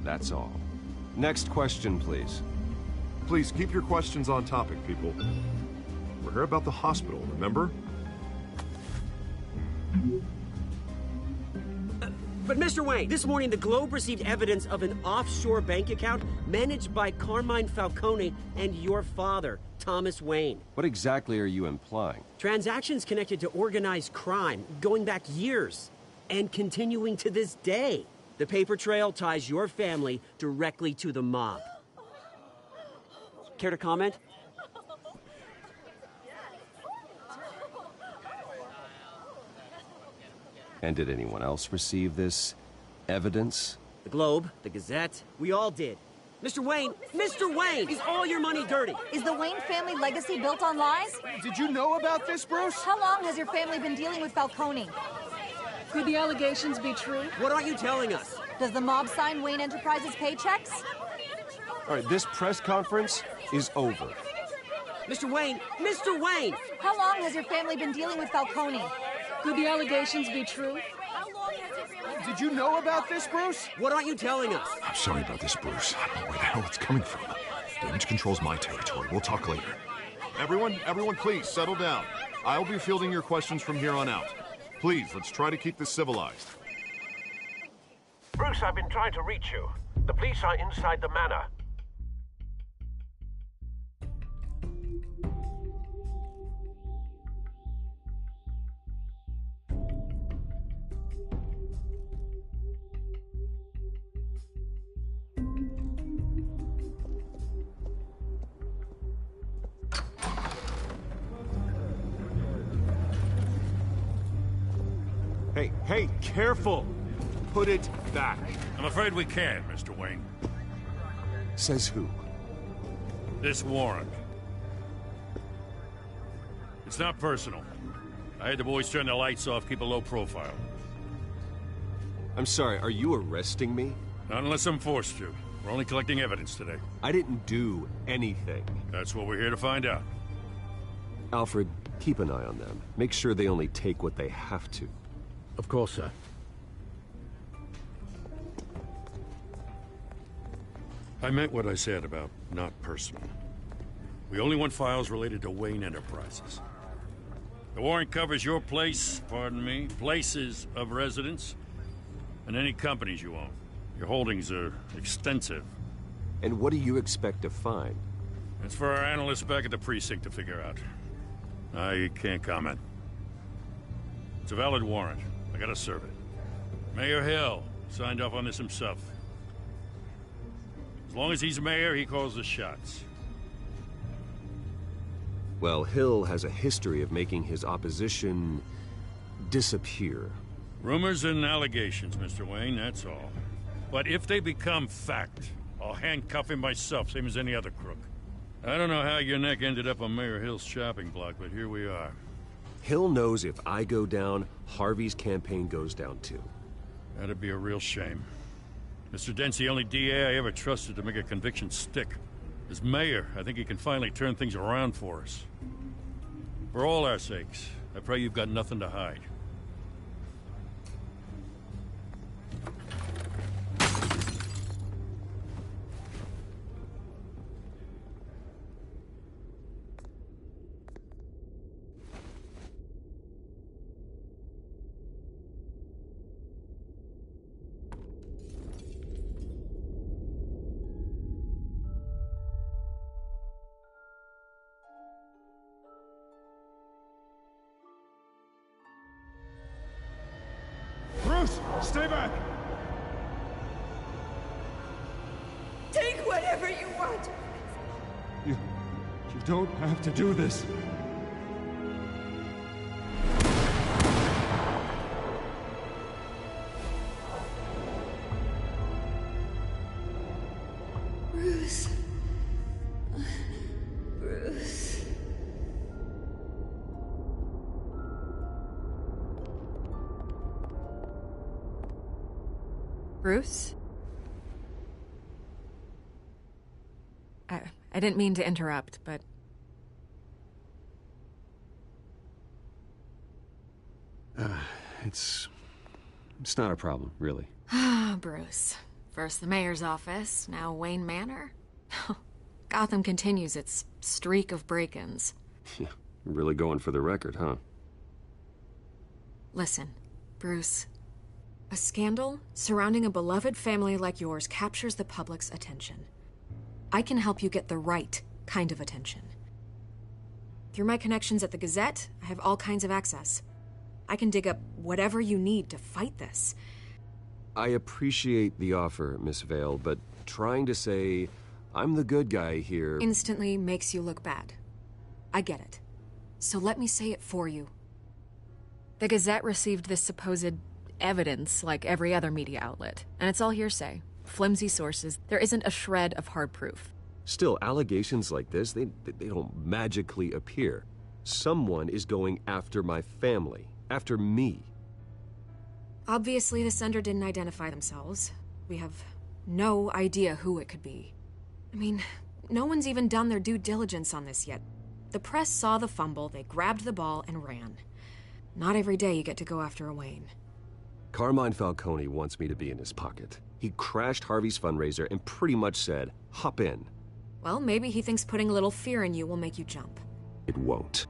[SPEAKER 7] That's all. Next question, please.
[SPEAKER 5] Please keep your questions on topic, people. We're here about the hospital, remember?
[SPEAKER 14] But Mr. Wayne, this morning the Globe received evidence of an offshore bank account managed by Carmine Falcone and your father, Thomas Wayne.
[SPEAKER 7] What exactly are you implying?
[SPEAKER 14] Transactions connected to organized crime, going back years, and continuing to this day. The paper trail ties your family directly to the mob. Care to comment?
[SPEAKER 7] And did anyone else receive this evidence?
[SPEAKER 14] The Globe, the Gazette, we all did. Mr. Wayne, is all your money dirty?
[SPEAKER 16] Is the Wayne family legacy built on lies?
[SPEAKER 13] Did you know about this, Bruce?
[SPEAKER 16] How long has your family been dealing with Falcone?
[SPEAKER 1] Could the allegations be true?
[SPEAKER 14] What aren't you telling us?
[SPEAKER 16] Does the mob sign Wayne Enterprises paychecks?
[SPEAKER 7] All right, this press conference is over.
[SPEAKER 14] Mr. Wayne!
[SPEAKER 16] How long has your family been dealing with Falcone?
[SPEAKER 1] Could the allegations be true?
[SPEAKER 13] Did you know about this, Bruce?
[SPEAKER 14] What aren't you telling us?
[SPEAKER 5] I'm sorry about this, Bruce. I don't know where the hell it's coming from. Damage control's my territory. We'll talk later. Everyone, please, settle down. I'll be fielding your questions from here on out. Please, let's try to keep this civilized.
[SPEAKER 17] Bruce, I've been trying to reach you. The police are inside the manor.
[SPEAKER 3] Hey, careful! Put it back.
[SPEAKER 4] I'm afraid we can't, Mr. Wayne.
[SPEAKER 3] Says who?
[SPEAKER 4] This warrant. It's not personal. I had the boys turn the lights off, keep a low profile.
[SPEAKER 7] I'm sorry, are you arresting me?
[SPEAKER 4] Not unless I'm forced to. We're only collecting evidence today.
[SPEAKER 7] I didn't do anything.
[SPEAKER 4] That's what we're here to find out.
[SPEAKER 7] Alfred, keep an eye on them. Make sure they only take what they have to.
[SPEAKER 6] Of course, sir.
[SPEAKER 4] I meant what I said about not personal. We only want files related to Wayne Enterprises. The warrant covers your place, pardon me, places of residence, and any companies you own. Your holdings are extensive.
[SPEAKER 7] And what do you expect to find?
[SPEAKER 4] It's for our analysts back at the precinct to figure out. I can't comment. It's a valid warrant. I gotta serve it. Mayor Hill signed off on this himself. As long as he's mayor, he calls the shots.
[SPEAKER 7] Well, Hill has a history of making his opposition disappear.
[SPEAKER 4] Rumors and allegations, Mr. Wayne, that's all. But if they become fact, I'll handcuff him myself, same as any other crook. I don't know how your neck ended up on Mayor Hill's shopping block, but here we are.
[SPEAKER 7] Hill knows if I go down, Harvey's campaign goes down too.
[SPEAKER 4] That'd be a real shame. Mr. Dent's the only DA I ever trusted to make a conviction stick. As mayor, I think he can finally turn things around for us. For all our sakes, I pray you've got nothing to hide.
[SPEAKER 3] Bruce, stay back!
[SPEAKER 9] Take whatever you want.
[SPEAKER 3] You don't have to do this.
[SPEAKER 9] Bruce. Bruce.
[SPEAKER 15] Bruce? I didn't mean to interrupt, but...
[SPEAKER 7] It's not a problem, really.
[SPEAKER 15] Ah, Bruce. First the mayor's office, now Wayne Manor. Gotham continues its streak of break-ins.
[SPEAKER 7] Yeah, really going for the record, huh?
[SPEAKER 15] Listen, Bruce. A scandal surrounding a beloved family like yours captures the public's attention. I can help you get the right kind of attention. Through my connections at the Gazette, I have all kinds of access. I can dig up whatever you need to fight this.
[SPEAKER 7] I appreciate the offer, Miss Vale, but trying to say I'm the good guy here...
[SPEAKER 15] instantly makes you look bad. I get it. So let me say it for you. The Gazette received this supposed evidence like every other media outlet, and it's all hearsay. Flimsy sources. There isn't a shred of hard proof.
[SPEAKER 7] Still, allegations like this, they don't magically appear. Someone is going after my family. After me.
[SPEAKER 15] Obviously, the sender didn't identify themselves. We have no idea who it could be. I mean, no one's even done their due diligence on this yet. The press saw the fumble, they grabbed the ball and ran. Not every day you get to go after a Wayne.
[SPEAKER 7] Carmine Falcone wants me to be in his pocket. He crashed Harvey's fundraiser and pretty much said, hop in.
[SPEAKER 15] Well, maybe he thinks putting a little fear in you will make you jump.
[SPEAKER 7] It won't.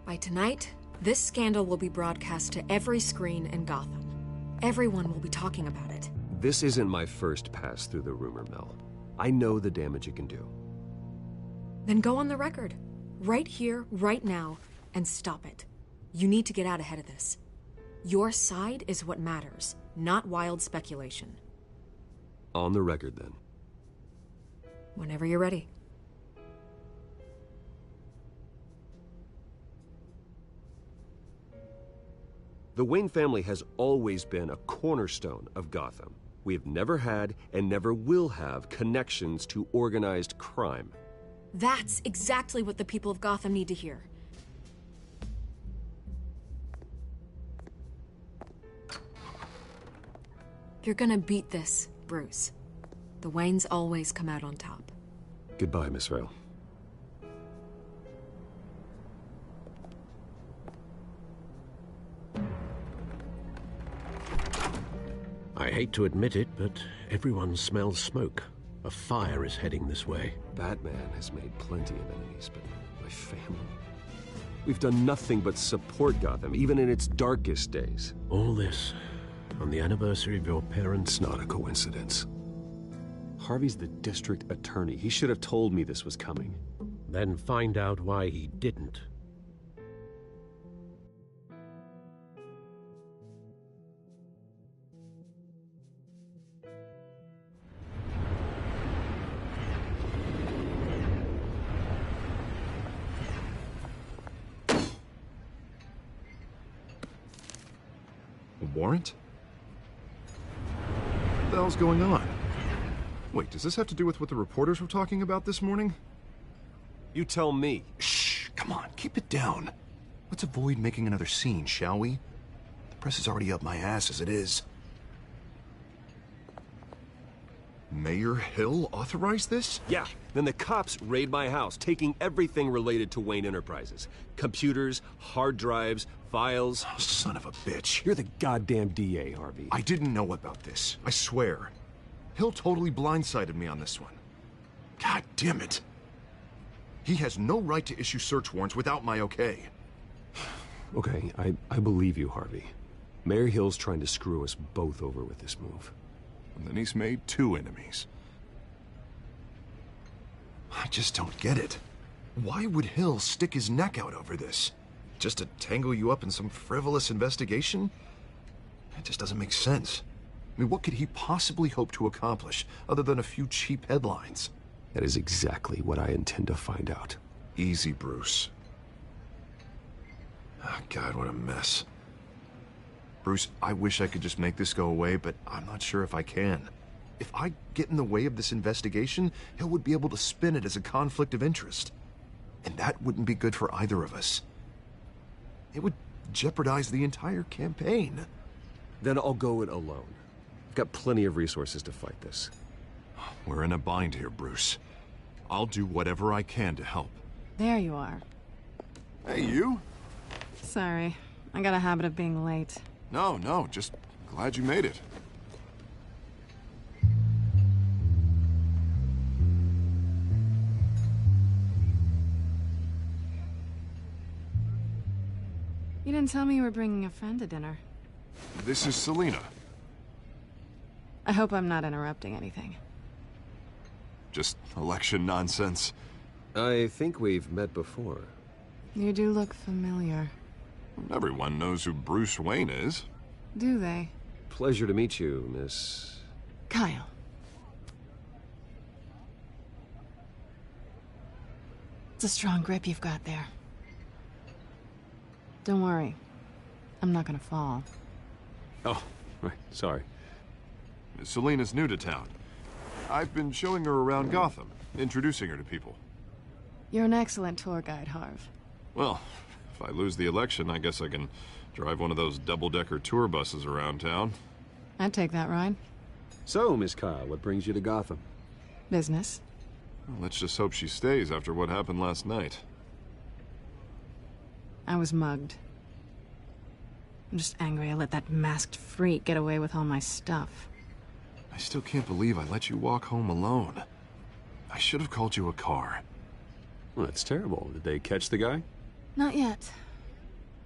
[SPEAKER 15] By tonight, this scandal will be broadcast to every screen in Gotham. Everyone will be talking about it.
[SPEAKER 7] This isn't my first pass through the rumor mill. I know the damage it can do.
[SPEAKER 15] Then go on the record. Right here, right now, and stop it. You need to get out ahead of this. Your side is what matters, not wild speculation.
[SPEAKER 7] On the record, then.
[SPEAKER 15] Whenever you're ready.
[SPEAKER 7] The Wayne family has always been a cornerstone of Gotham. We have never had and never will have connections to organized crime.
[SPEAKER 15] That's exactly what the people of Gotham need to hear. You're gonna beat this, Bruce. The Waynes always come out on top.
[SPEAKER 7] Goodbye, Miss Vale.
[SPEAKER 6] I hate to admit it, but everyone smells smoke. A fire is heading this way.
[SPEAKER 7] Batman has made plenty of enemies, but my family... We've done nothing but support Gotham, even in its darkest days.
[SPEAKER 6] All this on the anniversary of your parents'...
[SPEAKER 7] Not a coincidence. Harvey's the district attorney. He should have told me this was coming.
[SPEAKER 6] Then find out why he didn't.
[SPEAKER 5] A warrant? What the hell's going on? Wait, does this have to do with what the reporters were talking about this morning?
[SPEAKER 7] You tell me.
[SPEAKER 5] Shh, come on, keep it down. Let's avoid making another scene, shall we? The press is already up my ass as it is. Mayor Hill authorized this?
[SPEAKER 7] Yeah, then the cops raid my house, taking everything related to Wayne Enterprises. Computers, hard drives, files.
[SPEAKER 5] Oh, son of a bitch.
[SPEAKER 7] You're the goddamn DA, Harvey.
[SPEAKER 5] I didn't know about this, I swear. Hill totally blindsided me on this one. God damn it. He has no right to issue search warrants without my okay.
[SPEAKER 7] Okay, I believe you, Harvey. Mayor Hill's trying to screw us both over with this move.
[SPEAKER 5] And then he's made 2 enemies. I just don't get it. Why would Hill stick his neck out over this? Just to tangle you up in some frivolous investigation? It just doesn't make sense. I mean, what could he possibly hope to accomplish other than a few cheap headlines?
[SPEAKER 7] That is exactly what I intend to find out.
[SPEAKER 5] Easy, Bruce. Oh, God, what a mess. Bruce, I wish I could just make this go away, but I'm not sure if I can. If I get in the way of this investigation, Hill would be able to spin it as a conflict of interest. And that wouldn't be good for either of us. It would jeopardize the entire campaign.
[SPEAKER 7] Then I'll go it alone. I've got plenty of resources to fight this.
[SPEAKER 5] We're in a bind here, Bruce. I'll do whatever I can to help.
[SPEAKER 1] There you are.
[SPEAKER 5] Hey, you?
[SPEAKER 1] Sorry. I got a habit of being late.
[SPEAKER 5] No, just glad you made it.
[SPEAKER 1] You didn't tell me you were bringing a friend to dinner.
[SPEAKER 5] This is Selina.
[SPEAKER 1] I hope I'm not interrupting anything.
[SPEAKER 5] Just election nonsense.
[SPEAKER 7] I think we've met before.
[SPEAKER 1] You do look familiar.
[SPEAKER 5] Everyone knows who Bruce Wayne is.
[SPEAKER 1] Do they?
[SPEAKER 7] Pleasure to meet you, Miss...
[SPEAKER 1] Kyle. It's a strong grip you've got there. Don't worry. I'm not gonna fall.
[SPEAKER 5] Oh, right, sorry. Selina's new to town. I've been showing her around Gotham, introducing her to people.
[SPEAKER 1] You're an excellent tour guide, Harv.
[SPEAKER 5] Well, if I lose the election, I guess I can drive one of those double-decker tour buses around town.
[SPEAKER 1] I'd take that ride.
[SPEAKER 7] So, Miss Kyle, what brings you to Gotham?
[SPEAKER 1] Business.
[SPEAKER 5] Well, let's just hope she stays after what happened last night.
[SPEAKER 1] I was mugged. I'm just angry I let that masked freak get away with all my stuff.
[SPEAKER 5] I still can't believe I let you walk home alone. I should have called you a car.
[SPEAKER 7] Well, that's terrible. Did they catch the guy?
[SPEAKER 1] Not yet.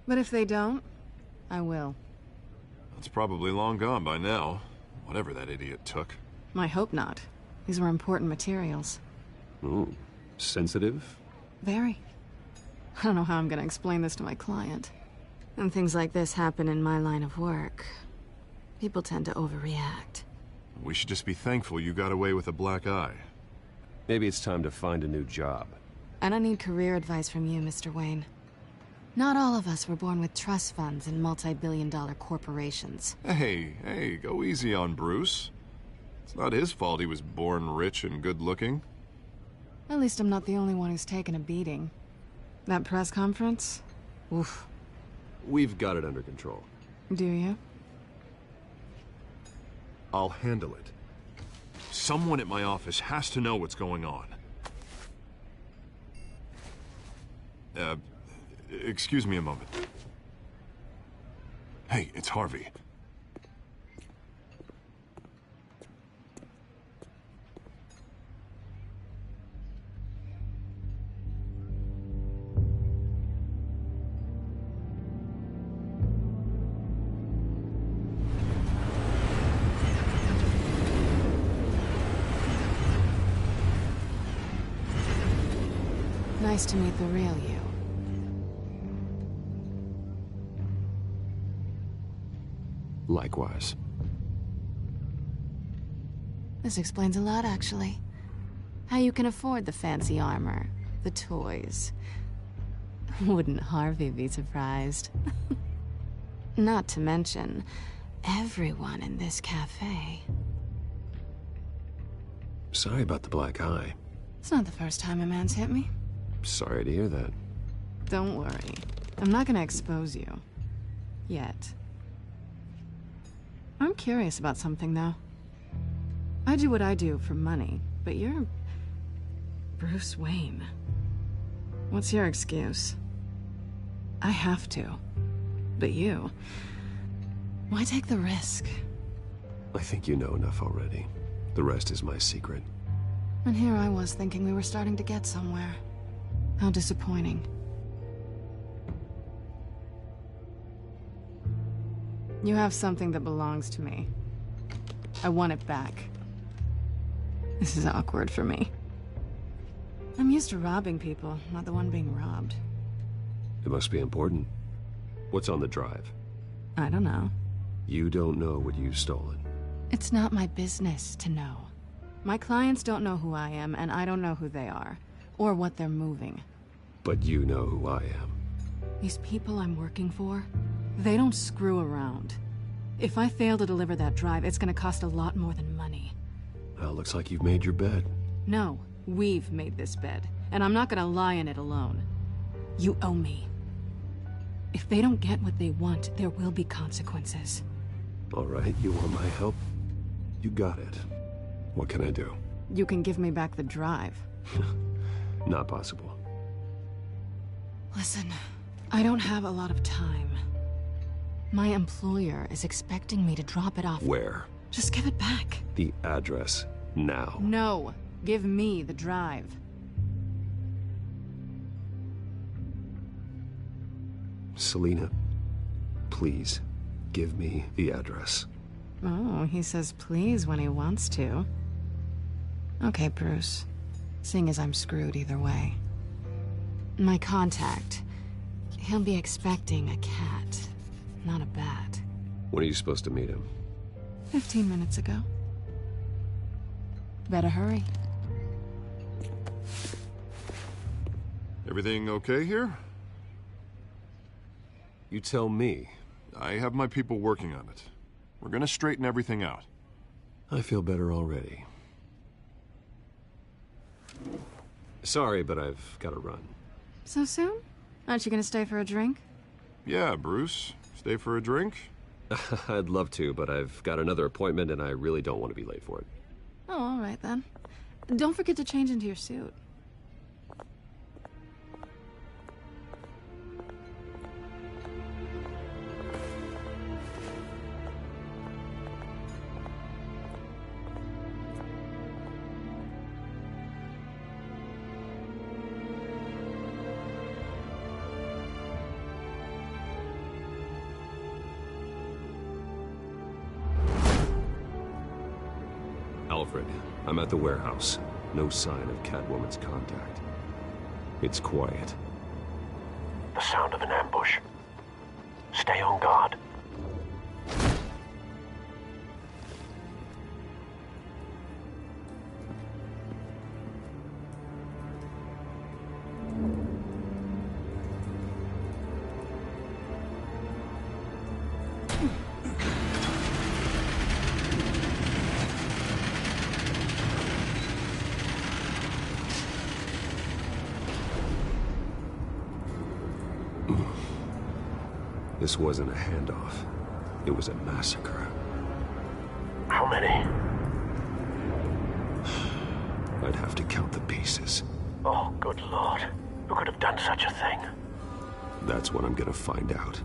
[SPEAKER 1] But if they don't, I will.
[SPEAKER 5] It's probably long gone by now. Whatever that idiot took.
[SPEAKER 1] I hope not. These were important materials.
[SPEAKER 7] Ooh, sensitive?
[SPEAKER 1] Very. I don't know how I'm gonna explain this to my client. When things like this happen in my line of work, people tend to overreact.
[SPEAKER 5] We should just be thankful you got away with a black eye.
[SPEAKER 7] Maybe it's time to find a new job.
[SPEAKER 1] I don't need career advice from you, Mr. Wayne. Not all of us were born with trust funds and multi-billion-dollar corporations.
[SPEAKER 5] Hey, go easy on Bruce. It's not his fault he was born rich and good-looking.
[SPEAKER 1] At least I'm not the only one who's taken a beating. That press conference? Oof.
[SPEAKER 7] We've got it under control.
[SPEAKER 1] Do you?
[SPEAKER 5] I'll handle it. Someone at my office has to know what's going on. Excuse me a moment. Hey, it's Harvey.
[SPEAKER 1] Nice to meet the real you.
[SPEAKER 7] Likewise.
[SPEAKER 1] This explains a lot, actually. How you can afford the fancy armor, the toys. Wouldn't Harvey be surprised? Not to mention, everyone in this cafe.
[SPEAKER 7] Sorry about the black eye.
[SPEAKER 1] It's not the first time a man's hit me.
[SPEAKER 7] Sorry to hear that.
[SPEAKER 1] Don't worry. I'm not gonna expose you. Yet. I'm curious about something, though. I do what I do for money, but you're... Bruce Wayne. What's your excuse? I have to. But you... Why take the risk?
[SPEAKER 7] I think you know enough already. The rest is my secret.
[SPEAKER 1] And here I was thinking we were starting to get somewhere. How disappointing. You have something that belongs to me. I want it back. This is awkward for me. I'm used to robbing people, not the one being robbed.
[SPEAKER 7] It must be important. What's on the drive?
[SPEAKER 1] I don't know.
[SPEAKER 7] You don't know what you've stolen.
[SPEAKER 1] It's not my business to know. My clients don't know who I am, and I don't know who they are, or what they're moving.
[SPEAKER 7] But you know who I am.
[SPEAKER 1] These people I'm working for, they don't screw around. If I fail to deliver that drive, it's gonna cost a lot more than money.
[SPEAKER 7] Well, looks like you've made your bed.
[SPEAKER 1] No, we've made this bed, and I'm not gonna lie in it alone. You owe me. If they don't get what they want, there will be consequences.
[SPEAKER 7] All right, you want my help? You got it. What can I do?
[SPEAKER 1] You can give me back the drive.
[SPEAKER 7] Not possible.
[SPEAKER 1] Listen, I don't have a lot of time. My employer is expecting me to drop it off.
[SPEAKER 7] Where?
[SPEAKER 1] Just give it back.
[SPEAKER 7] The address, now.
[SPEAKER 1] No, give me the drive.
[SPEAKER 7] Selina, please, give me the address.
[SPEAKER 1] Oh, he says please when he wants to. Okay, Bruce. Seeing as I'm screwed either way. My contact. He'll be expecting a cat, not a bat.
[SPEAKER 7] When are you supposed to meet him?
[SPEAKER 1] 15 minutes ago. Better hurry.
[SPEAKER 5] Everything okay here?
[SPEAKER 7] You tell me.
[SPEAKER 5] I have my people working on it. We're gonna straighten everything out.
[SPEAKER 7] I feel better already. Sorry, but I've got to run.
[SPEAKER 1] So soon? Aren't you gonna stay for a drink?
[SPEAKER 5] Yeah, Bruce. Stay for a drink?
[SPEAKER 7] I'd love to, but I've got another appointment and I really don't want to be late for it.
[SPEAKER 1] Oh, all right then. Don't forget to change into your suit.
[SPEAKER 7] Alfred, I'm at the warehouse. No sign of Catwoman's contact. It's quiet.
[SPEAKER 17] The sound of an ambush. Stay on guard.
[SPEAKER 7] This wasn't a handoff. It was a massacre.
[SPEAKER 17] How many?
[SPEAKER 7] I'd have to count the pieces.
[SPEAKER 17] Oh, good lord. Who could have done such a thing?
[SPEAKER 7] That's what I'm gonna find out.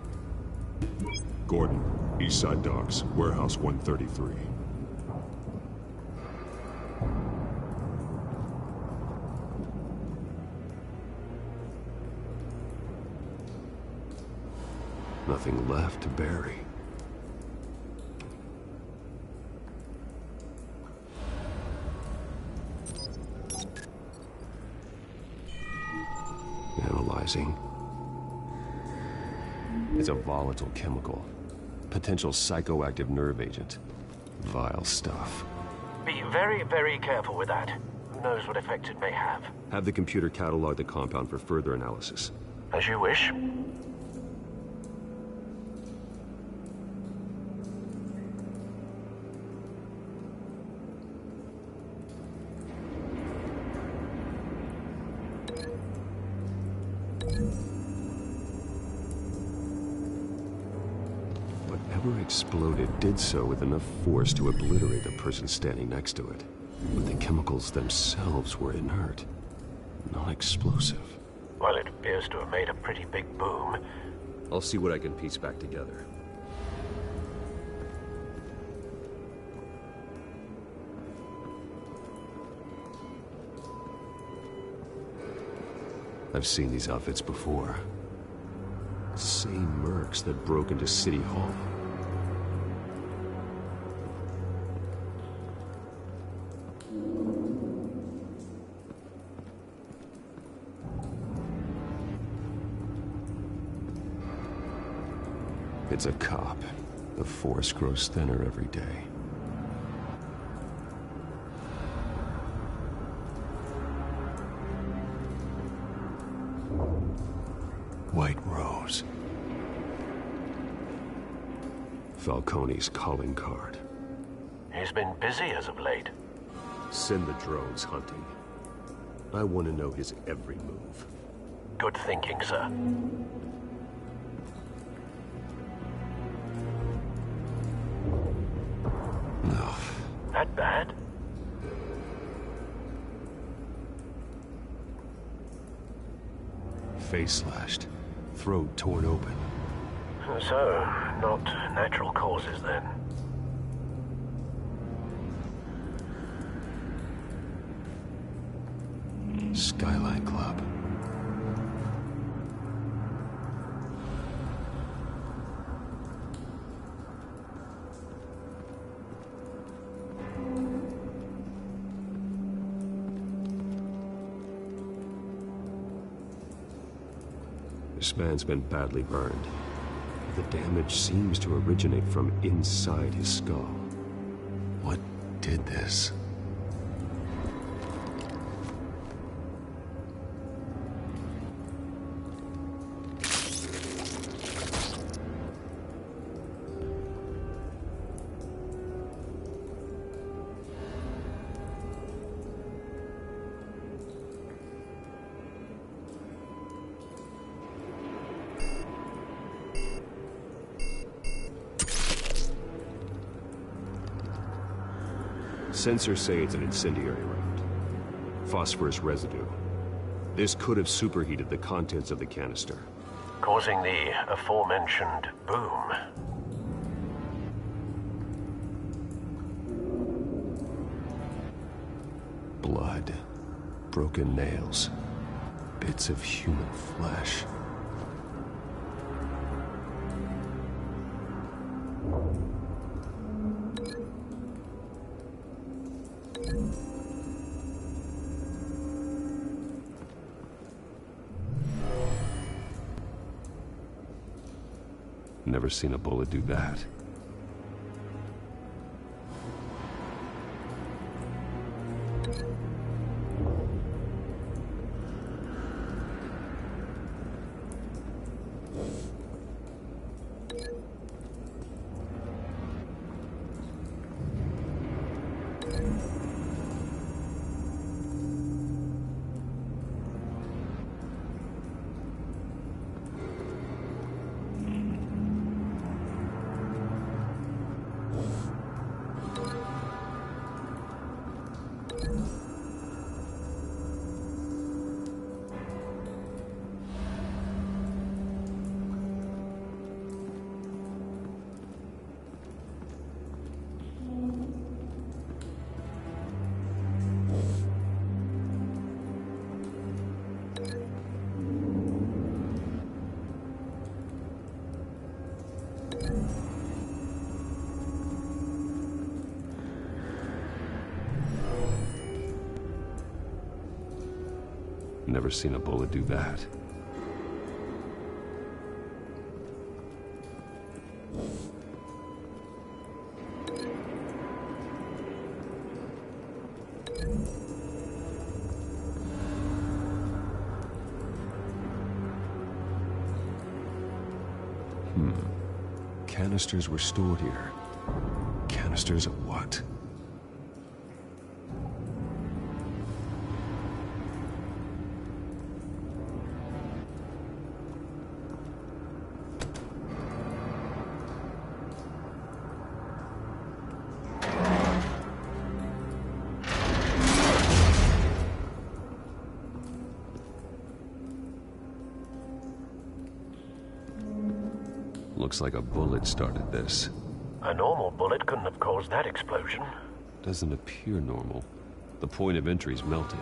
[SPEAKER 3] Gordon, Eastside Docks, Warehouse 133.
[SPEAKER 7] Nothing left to bury. Analyzing. It's a volatile chemical. Potential psychoactive nerve agent. Vile stuff.
[SPEAKER 17] Be very, very careful with that. Who knows what effect it may have.
[SPEAKER 7] Have the computer catalog the compound for further analysis.
[SPEAKER 17] As you wish.
[SPEAKER 7] Whatever exploded did so with enough force to obliterate the person standing next to it. But the chemicals themselves were inert, not explosive.
[SPEAKER 17] Well, it appears to have made a pretty big boom.
[SPEAKER 7] I'll see what I can piece back together. I've seen these outfits before. Same mercs that broke into City Hall. It's a cop. The force grows thinner every day. White Rose. Falcone's calling card.
[SPEAKER 17] He's been busy as of late.
[SPEAKER 7] Send the drones hunting. I want to know his every move.
[SPEAKER 17] Good thinking, sir.
[SPEAKER 7] No.
[SPEAKER 17] That bad?
[SPEAKER 7] Face slashed. Throat torn open.
[SPEAKER 17] So, not natural causes then.
[SPEAKER 7] Skyline Club. This man's been badly burned. The damage seems to originate from inside his skull. What did this? Sensors say it's an incendiary round. Phosphorus residue. This could have superheated the contents of the canister,
[SPEAKER 17] causing the aforementioned boom.
[SPEAKER 7] Blood. Broken nails. Bits of human flesh. Never seen a bullet do that.
[SPEAKER 3] never seen a bullet do that. Canisters were stored here. Canisters of what? Looks like a bullet started this.
[SPEAKER 17] A normal bullet couldn't have caused that explosion.
[SPEAKER 3] Doesn't appear normal. The point of entry's melted.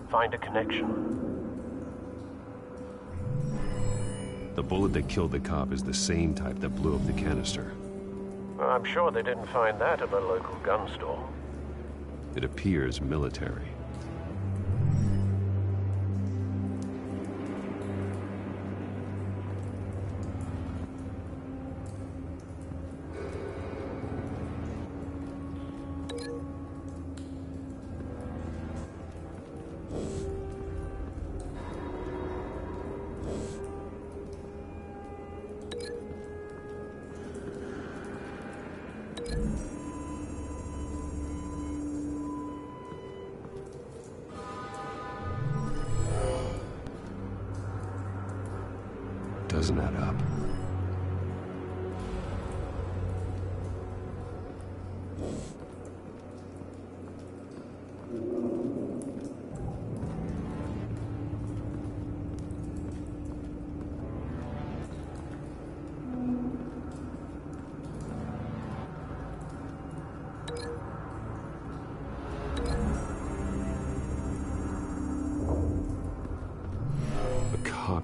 [SPEAKER 17] Find a connection.
[SPEAKER 3] The bullet that killed the cop is the same type that blew up the canister.
[SPEAKER 17] I'm sure they didn't find that at the local gun store.
[SPEAKER 3] It appears military. Doesn't add up.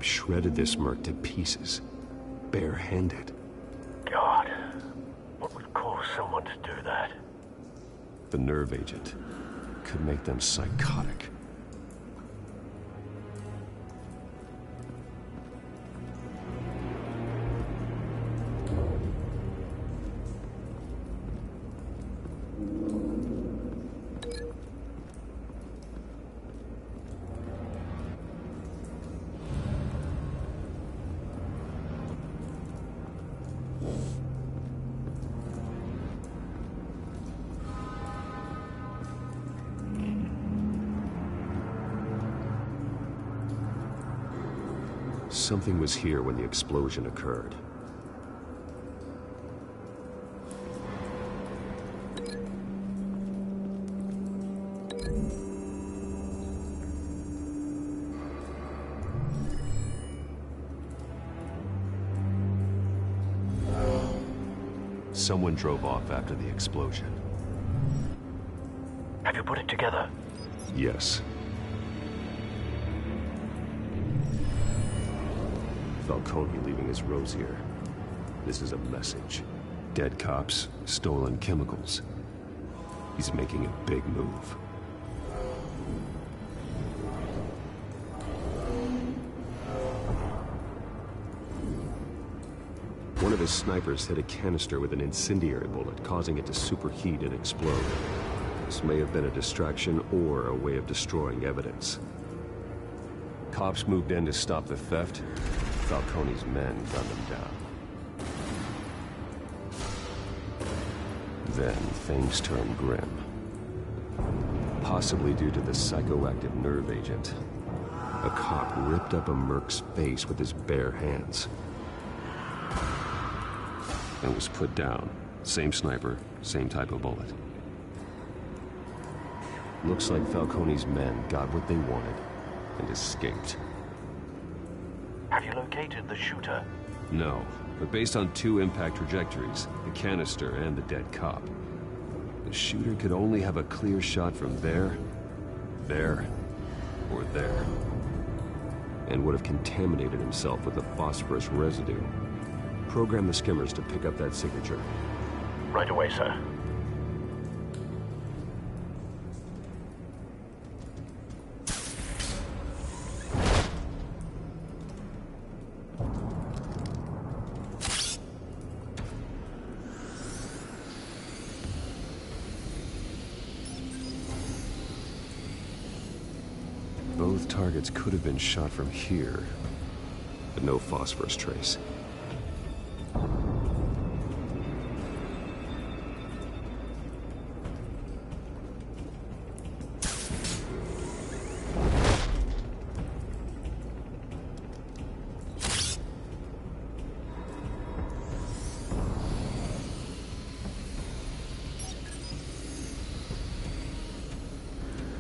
[SPEAKER 3] Shredded this merc to pieces, bare-handed.
[SPEAKER 17] God, what would cause someone to do that?
[SPEAKER 3] The nerve agent could make them psychotic. Something was here when the explosion occurred. Someone drove off after the explosion.
[SPEAKER 17] Have you put it together?
[SPEAKER 3] Yes. Falcone leaving his rose here. This is a message. Dead cops, stolen chemicals. He's making a big move. One of his snipers hit a canister with an incendiary bullet, causing it to superheat and explode. This may have been a distraction or a way of destroying evidence. Cops moved in to stop the theft. Falcone's men gunned them down. Then things turned grim. Possibly due to the psychoactive nerve agent. A cop ripped up a merc's face with his bare hands. And was put down. Same sniper, same type of bullet. Looks like Falcone's men got what they wanted and escaped.
[SPEAKER 17] Have you located the shooter?
[SPEAKER 3] No, but based on 2 impact trajectories, the canister and the dead cop, the shooter could only have a clear shot from there, or there, and would have contaminated himself with the phosphorus residue. Program the skimmers to pick up that signature.
[SPEAKER 17] Right away, sir.
[SPEAKER 3] Both targets could have been shot from here, but no phosphorus trace.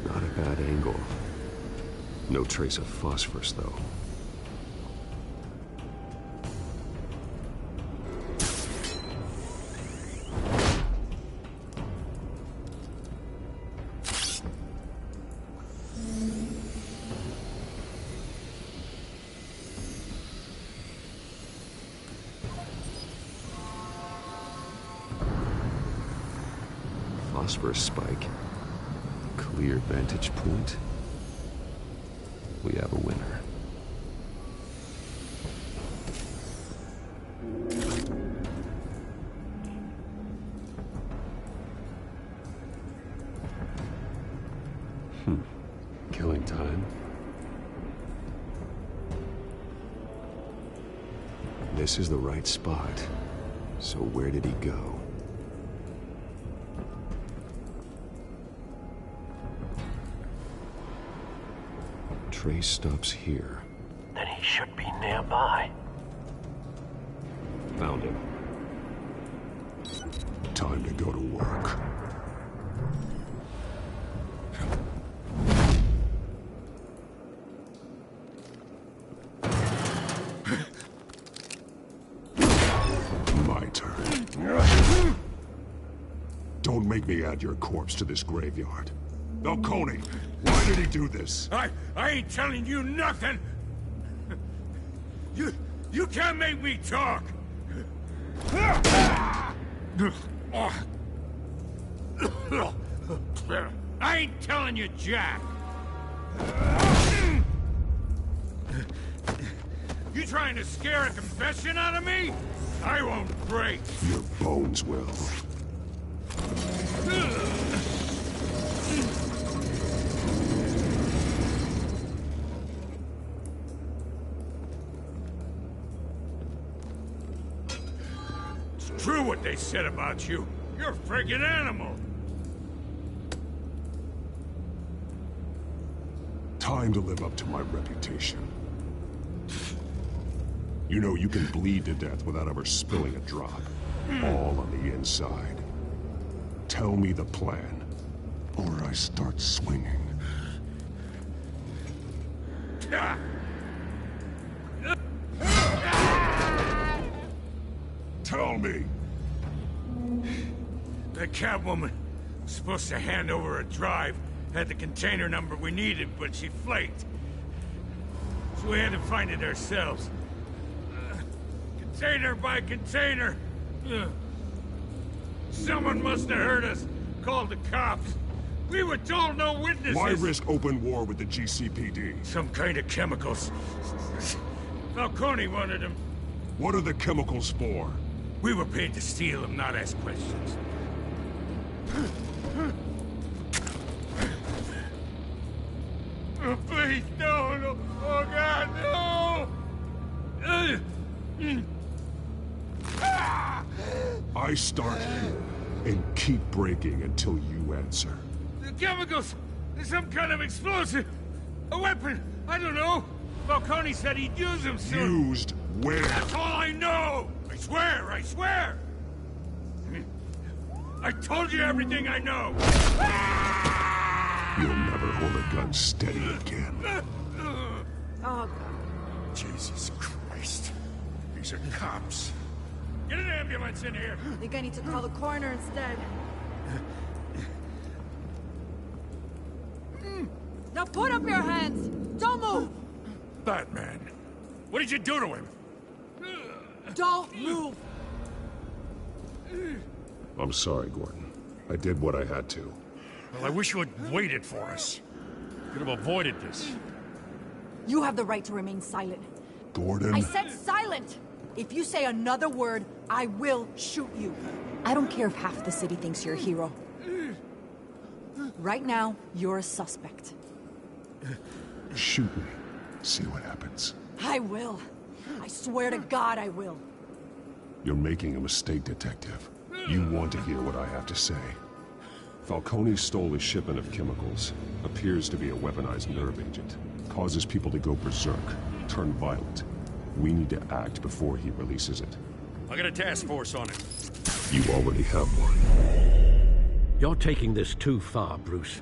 [SPEAKER 3] Not a bad angle. No trace of phosphorus, though. Phosphorus spike. Clear vantage point. We have a winner. Killing time. This is the right spot. So where did he go? Trace stops here.
[SPEAKER 17] Then he should be nearby.
[SPEAKER 3] Found him.
[SPEAKER 6] Time to go to work. My turn. Don't make me add your corpse to this graveyard. Falcone, why did he do this?
[SPEAKER 10] I ain't telling you nothing! You can't make me talk! I ain't telling you jack! You trying to scare a confession out of me? I won't break!
[SPEAKER 6] Your bones will.
[SPEAKER 10] It's true what they said about you. You're a friggin' animal.
[SPEAKER 6] Time to live up to my reputation. You know, you can bleed to death without ever spilling a drop. All on the inside. Tell me the plan, or I start swinging. Tell me!
[SPEAKER 10] The Catwoman was supposed to hand over a drive, had the container number we needed, but she flaked. So we had to find it ourselves. Container by container. Someone must have heard us, called the cops. We were told no witnesses.
[SPEAKER 6] Why risk open war with the GCPD?
[SPEAKER 10] Some kind of chemicals. Falcone wanted them.
[SPEAKER 6] What are the chemicals for?
[SPEAKER 10] We were paid to steal them, not ask questions. Oh, please, no. Oh, God, no!
[SPEAKER 6] I start here and keep breaking until you answer.
[SPEAKER 10] The chemicals! There's some kind of explosive! A weapon! I don't know! Falcone said he'd use them soon!
[SPEAKER 6] Used where?
[SPEAKER 10] That's all I know! I swear! I told you everything I know!
[SPEAKER 3] You'll never hold a gun steady again.
[SPEAKER 16] Oh, God.
[SPEAKER 10] Jesus Christ. These are cops. Get an ambulance in here!
[SPEAKER 16] I think I need to call the coroner instead. Now put up your hands! Don't move!
[SPEAKER 10] Batman, what did you do to him?
[SPEAKER 16] Don't move!
[SPEAKER 3] I'm sorry, Gordon. I did what I had to.
[SPEAKER 10] Well, I wish you had waited for us. Could have avoided this.
[SPEAKER 16] You have the right to remain silent.
[SPEAKER 3] Gordon?
[SPEAKER 16] I said silent! If you say another word, I will shoot you. I don't care if half the city thinks you're a hero. Right now, you're a suspect.
[SPEAKER 3] Shoot me. See what happens.
[SPEAKER 16] I will. I swear to God I will.
[SPEAKER 3] You're making a mistake, Detective. You want to hear what I have to say. Falcone stole a shipment of chemicals. Appears to be a weaponized nerve agent. Causes people to go berserk, turn violent. We need to act before he releases it.
[SPEAKER 10] I got a task force on it.
[SPEAKER 3] You already have one.
[SPEAKER 6] You're taking this too far, Bruce.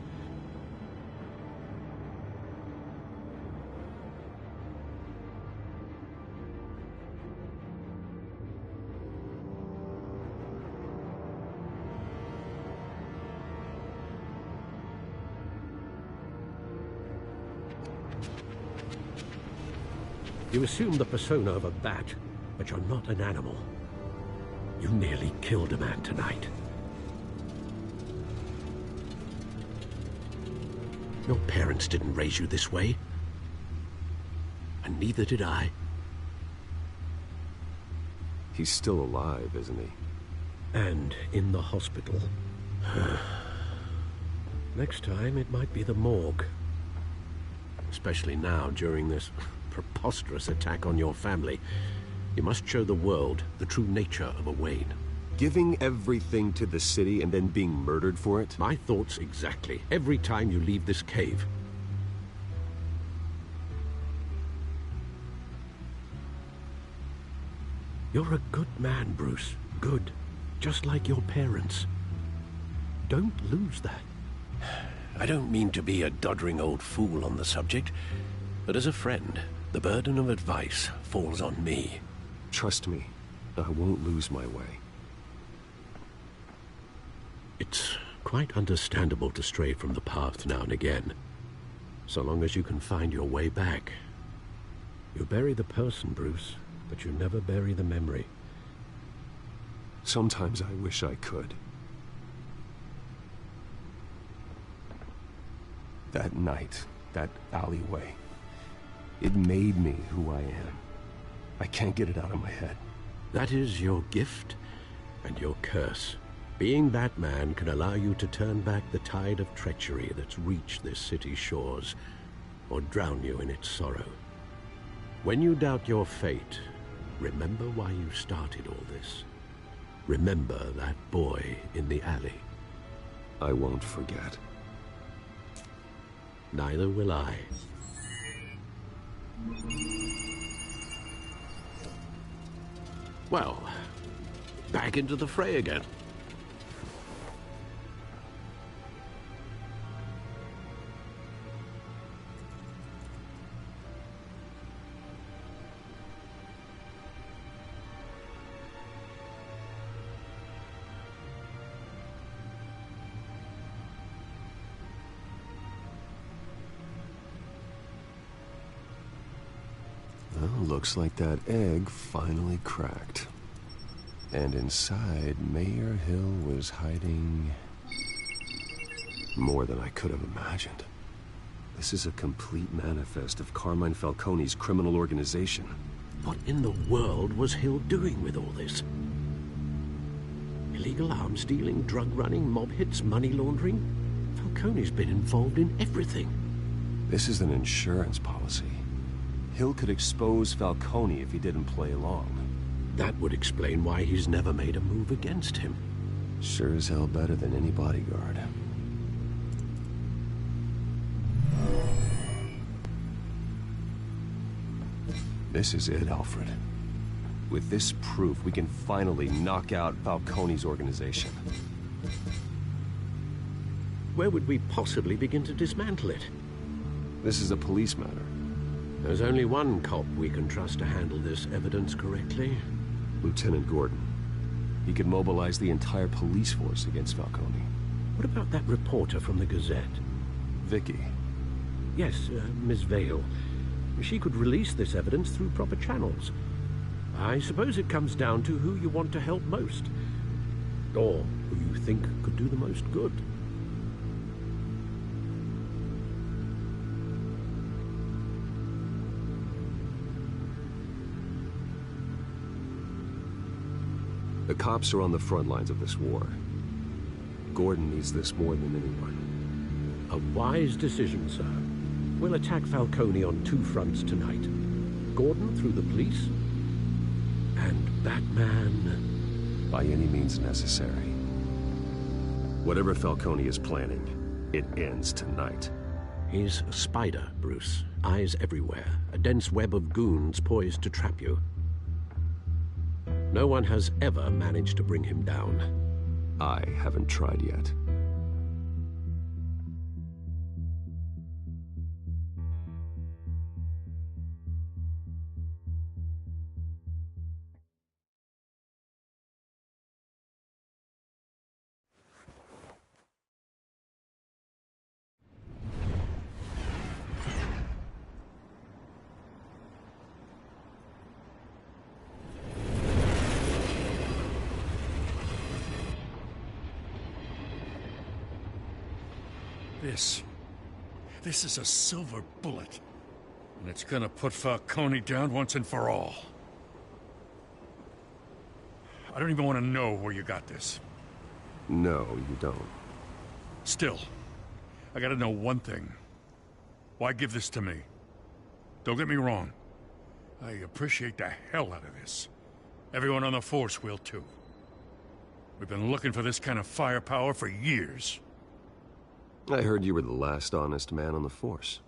[SPEAKER 6] You assume the persona of a bat, but you're not an animal. You nearly killed a man tonight. Your parents didn't raise you this way. And neither did I.
[SPEAKER 3] He's still alive, isn't he?
[SPEAKER 6] And in the hospital. Next time, it might be the morgue. Especially now, during this preposterous attack on your family. You must show the world the true nature of a Wayne.
[SPEAKER 3] Giving everything to the city and then being murdered for it?
[SPEAKER 6] My thoughts exactly. Every time you leave this cave. You're a good man, Bruce. Good. Just like your parents. Don't lose that. I don't mean to be a doddering old fool on the subject, but as a friend, the burden of advice falls on me.
[SPEAKER 3] Trust me, I won't lose my way.
[SPEAKER 6] It's quite understandable to stray from the path now and again, so long as you can find your way back. You bury the person, Bruce, but you never bury the memory.
[SPEAKER 3] Sometimes I wish I could. That night, that alleyway, it made me who I am. I can't get it out of my head.
[SPEAKER 6] That is your gift and your curse. Being Batman can allow you to turn back the tide of treachery that's reached this city's shores, or drown you in its sorrow. When you doubt your fate, remember why you started all this. Remember that boy in the alley.
[SPEAKER 3] I won't forget.
[SPEAKER 6] Neither will I. Well, back into the fray again.
[SPEAKER 3] Looks like that egg finally cracked. And inside, Mayor Hill was hiding more than I could have imagined. This is a complete manifest of Carmine Falcone's criminal organization.
[SPEAKER 6] What in the world was Hill doing with all this? Illegal arms dealing, drug running, mob hits, money laundering? Falcone's been involved in everything.
[SPEAKER 3] This is an insurance policy. Hill could expose Falcone if he didn't play along.
[SPEAKER 6] That would explain why he's never made a move against him.
[SPEAKER 3] Sure as hell better than any bodyguard. This is it, Alfred. With this proof, we can finally knock out Falcone's organization.
[SPEAKER 6] where would we possibly begin to dismantle it?
[SPEAKER 3] This is a police matter.
[SPEAKER 6] There's only one cop we can trust to handle this evidence correctly.
[SPEAKER 3] Lieutenant Gordon. He could mobilize the entire police force against Falcone.
[SPEAKER 6] What about that reporter from the Gazette?
[SPEAKER 3] Vicky.
[SPEAKER 6] Yes, Miss Vale. She could release this evidence through proper channels. I suppose it comes down to who you want to help most. Or who you think could do the most good.
[SPEAKER 3] The cops are on the front lines of this war. Gordon needs this more than anyone.
[SPEAKER 6] A wise decision, sir. We'll attack Falcone on two fronts tonight. Gordon through the police, and Batman...
[SPEAKER 3] by any means necessary. Whatever Falcone is planning, it ends tonight.
[SPEAKER 6] He's a spider, Bruce. Eyes everywhere. A dense web of goons poised to trap you. No one has ever managed to bring him down.
[SPEAKER 3] I haven't tried yet.
[SPEAKER 4] This is a silver bullet. And it's gonna put Falcone down once and for all. I don't even want to know where you got this.
[SPEAKER 3] No, you don't.
[SPEAKER 4] Still, I gotta know one thing. Why give this to me? Don't get me wrong. I appreciate the hell out of this. Everyone on the force will too. We've been looking for this kind of firepower for years.
[SPEAKER 3] I heard you were the last honest man on the force.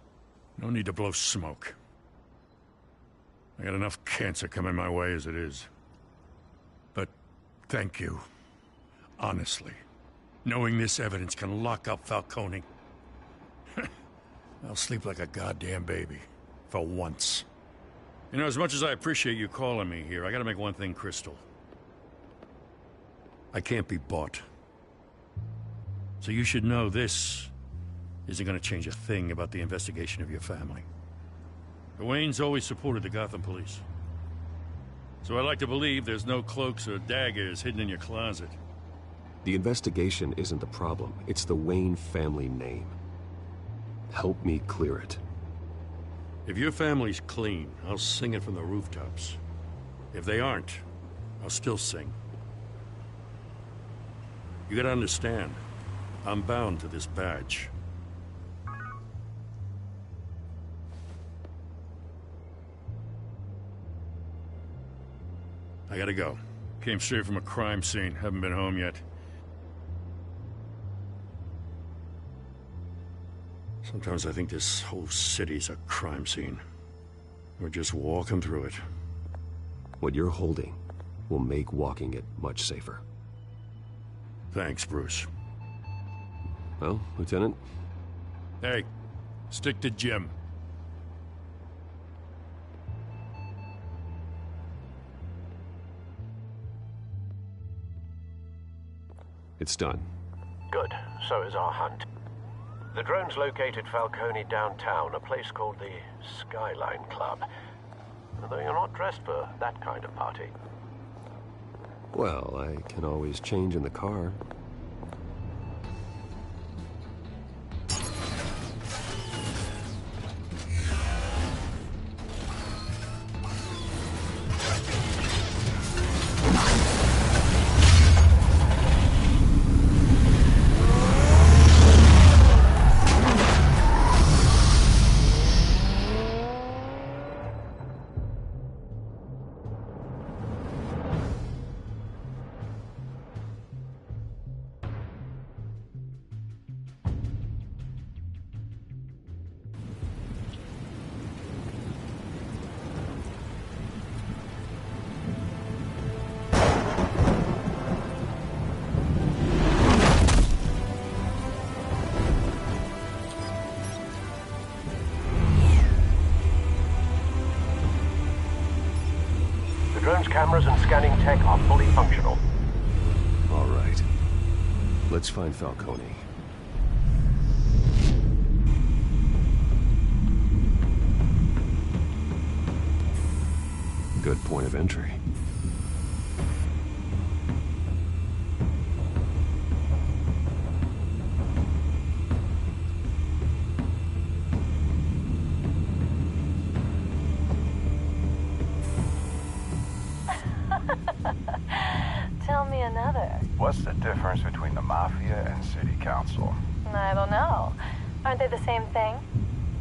[SPEAKER 4] No need to blow smoke. I got enough cancer coming my way as it is. But thank you. Honestly. Knowing this evidence can lock up Falcone. I'll sleep like a goddamn baby. For once. You know, as much as I appreciate you calling me here, I gotta make one thing crystal. I can't be bought. So you should know this isn't gonna change a thing about the investigation of your family. The Waynes always supported the Gotham police. So I like to believe there's no cloaks or daggers hidden in your closet.
[SPEAKER 3] The investigation isn't the problem. It's the Wayne family name. Help me clear it.
[SPEAKER 4] If your family's clean, I'll sing it from the rooftops. If they aren't, I'll still sing. You gotta understand, I'm bound to this badge. I gotta go. Came straight from a crime scene. Haven't been home yet. Sometimes I think this whole city's a crime scene. We're just walking through it.
[SPEAKER 3] What you're holding will make walking it much safer.
[SPEAKER 4] Thanks, Bruce.
[SPEAKER 3] Well, Lieutenant?
[SPEAKER 4] Hey, stick to Jim.
[SPEAKER 3] It's done.
[SPEAKER 17] Good. So is our hunt. The drones located Falcone downtown, a place called the Skyline Club. Though you're not dressed for that kind of party.
[SPEAKER 3] Well, I can always change in the car.
[SPEAKER 17] drone's cameras and scanning tech are fully functional.
[SPEAKER 3] All right. Let's find Falcone. Good point of entry.
[SPEAKER 18] Tell me another.
[SPEAKER 11] What's the difference between the Mafia and City Council?
[SPEAKER 18] I don't know. Aren't they the same thing?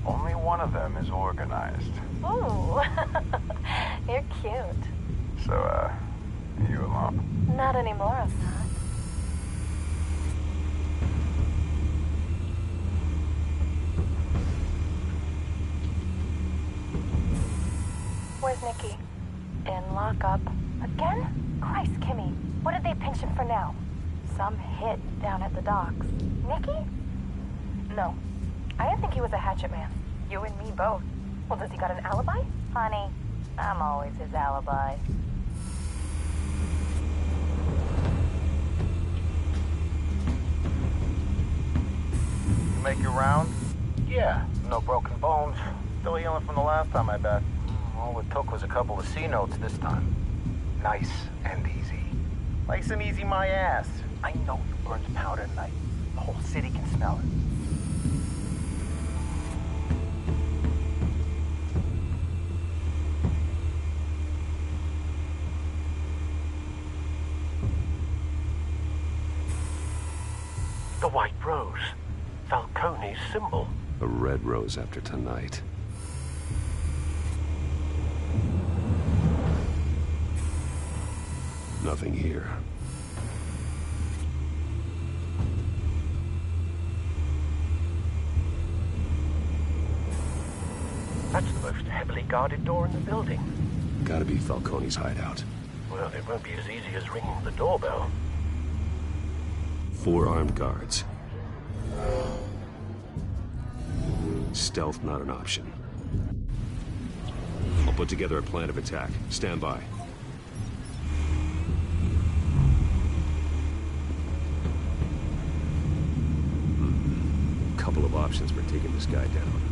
[SPEAKER 11] Only one of them is organized.
[SPEAKER 18] Ooh. You're cute.
[SPEAKER 11] So, you alone?
[SPEAKER 18] Not anymore, I'm not. Where's Nikki? In lockup. Again? Christ, Kimmy. What did they pinch him for now? Some hit down at the docks. Nikki? No. I didn't think he was a hatchet man. You and me both. Well, does he got an alibi? Honey, I'm always his alibi.
[SPEAKER 11] You make your round? Yeah, no broken bones. Still healing from the last time, I bet. All it took was a couple of C notes this time. Nice and easy. Nice and easy my ass. I know you burned powder at night. The whole city can smell it.
[SPEAKER 17] The white rose. Falcone's symbol.
[SPEAKER 3] A red rose after tonight. Nothing here.
[SPEAKER 17] That's the most heavily guarded door in the building.
[SPEAKER 3] Gotta be Falcone's hideout.
[SPEAKER 17] Well, it won't be as easy as ringing the doorbell.
[SPEAKER 3] 4 armed guards. Stealth not an option. I'll put together a plan of attack. Stand by. Couple of options for taking this guy down.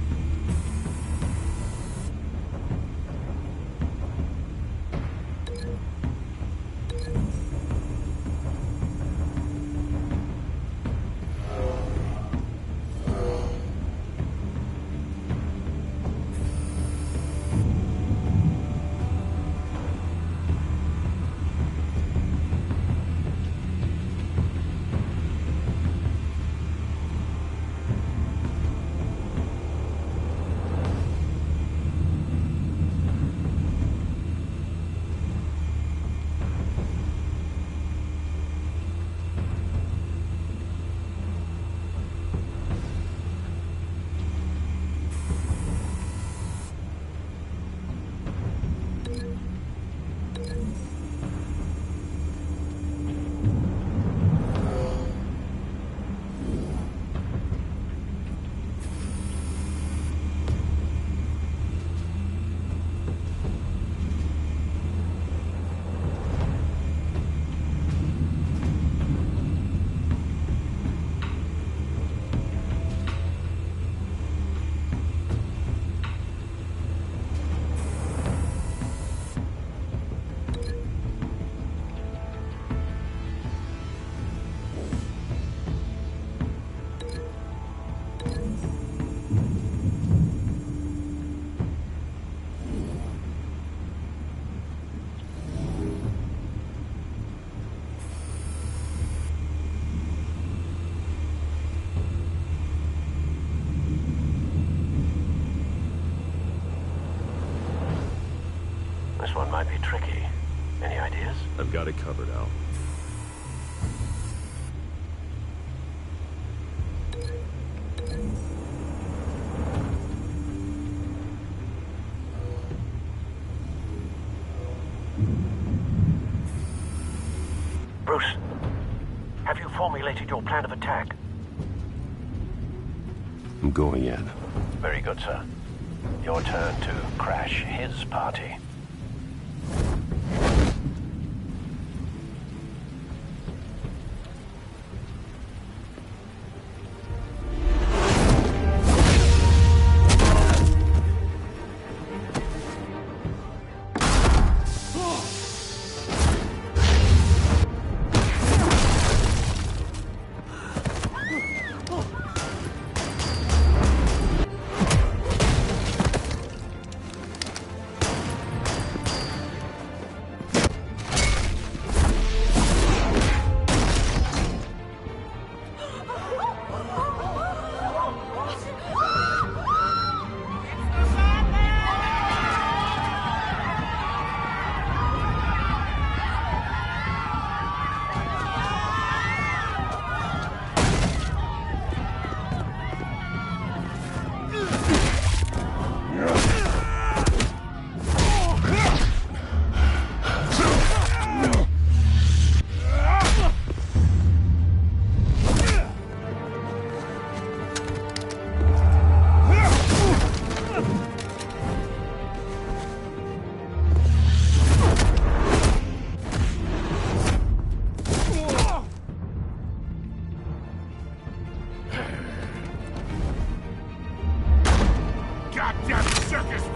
[SPEAKER 17] This one might be tricky. Any ideas?
[SPEAKER 3] I've got it covered, Al.
[SPEAKER 17] Bruce, have you formulated your plan of attack?
[SPEAKER 3] I'm going in.
[SPEAKER 17] Very good, sir. Your turn to crash his party.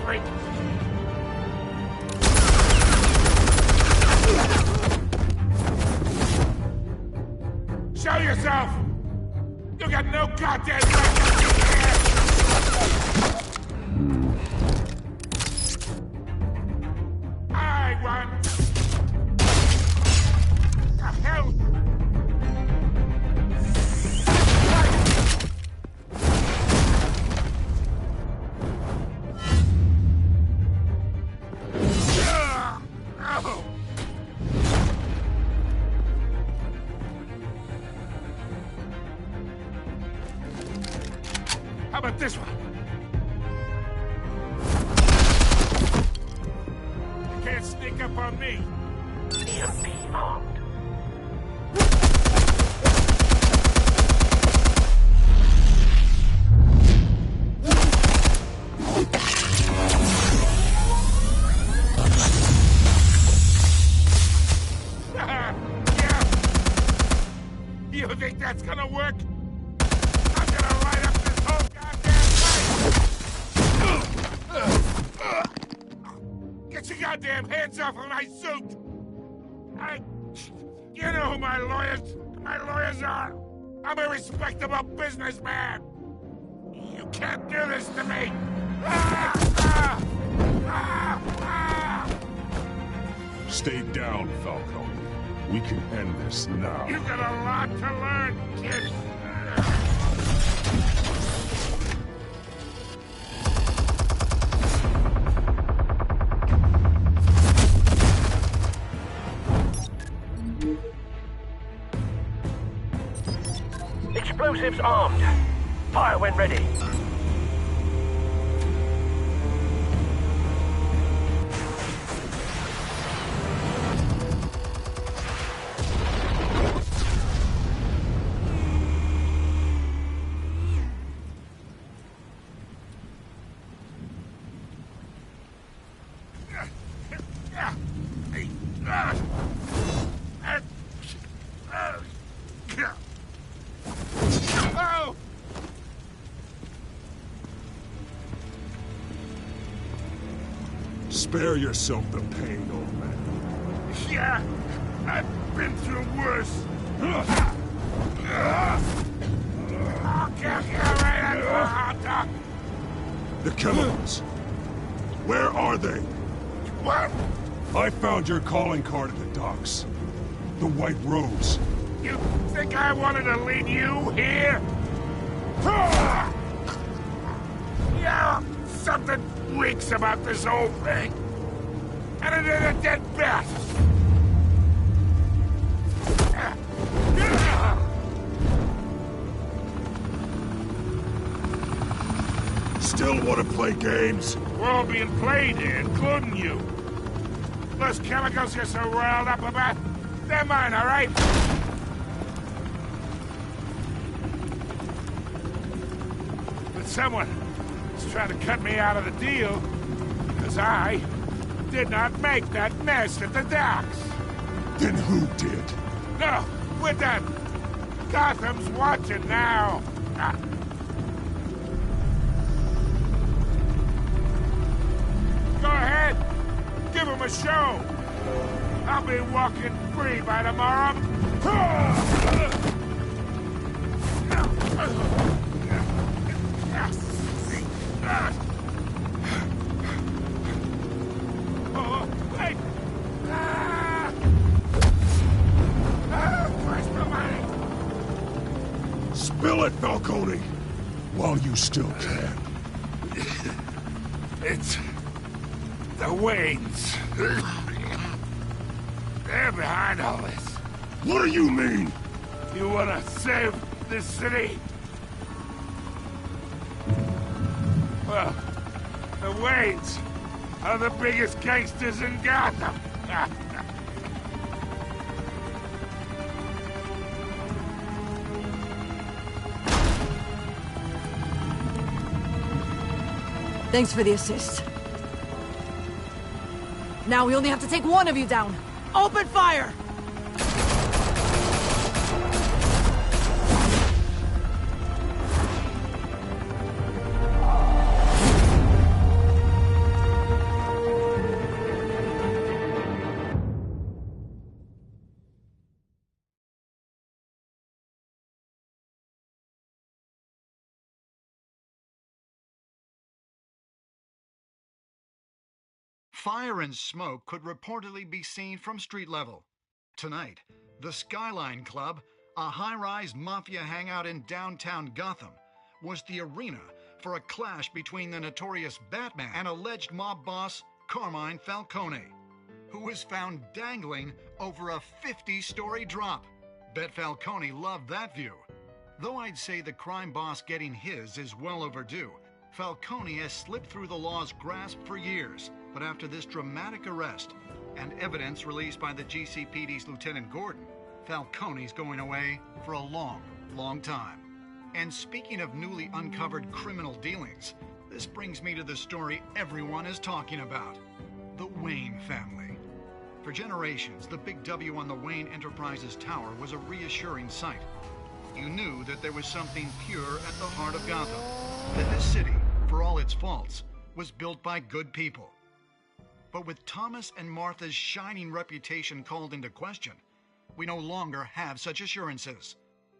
[SPEAKER 10] freak! Show yourself! You got no goddamn right to be here! I want... The hell? Oh. How about this one? You can't sneak up on me.
[SPEAKER 17] EMP armed.
[SPEAKER 10] You think that's gonna work? I'm gonna light up this whole goddamn place! Get your goddamn hands off of my suit! You know who my lawyers are! I'm a respectable businessman! You can't do this to me!
[SPEAKER 19] Stay down, Falcone. We can end this now.
[SPEAKER 10] You've got a lot to learn, kid!
[SPEAKER 17] Explosives armed. Fire when ready.
[SPEAKER 19] Spare yourself the pain, old man.
[SPEAKER 10] Yeah, I've been through worse. I'll kill you right at the hot dog.
[SPEAKER 19] The chemicals. Where are they?
[SPEAKER 10] What?
[SPEAKER 19] I found your calling card at the docks. The White Rose.
[SPEAKER 10] You think I wanted to lead you here? Yeah, something weaks about this whole thing. And it is a dead bat.
[SPEAKER 19] Still want to play games?
[SPEAKER 10] We're all being played here, including you. Those chemicals you're so riled up about, they're mine, all right? But someone is trying to cut me out of the deal because I did not make that mess at the docks.
[SPEAKER 19] Then who did?
[SPEAKER 10] No, we're done. Gotham's watching now. Go ahead. Give him a show. I'll be walking free by tomorrow. Oh, wait. Where's the money?
[SPEAKER 19] Spill it, Falcone, while you still can.
[SPEAKER 10] It's the Waynes. They're behind all this.
[SPEAKER 19] What do you mean?
[SPEAKER 10] You wanna save this city? Well, the Waynes are the biggest gangsters in Gotham.
[SPEAKER 16] Thanks for the assist. Now we only have to take one of you down. Open fire!
[SPEAKER 11] Fire and smoke could reportedly be seen from street level. Tonight, the Skyline Club, a high-rise mafia hangout in downtown Gotham, was the arena for a clash between the notorious Batman and alleged mob boss Carmine Falcone, who was found dangling over a 50-story drop. Bet Falcone loved that view. Though I'd say the crime boss getting his is well overdue, Falcone has slipped through the law's grasp for years. But after this dramatic arrest and evidence released by the GCPD's Lieutenant Gordon, Falcone's going away for a long, long time. And speaking of newly uncovered criminal dealings, this brings me to the story everyone is talking about: the Wayne family. For generations, the big W on the Wayne Enterprises Tower was a reassuring sight. You knew that there was something pure at the heart of Gotham, that this city, for all its faults, was built by good people. But with Thomas and Martha's shining reputation called into question, we no longer have such assurances.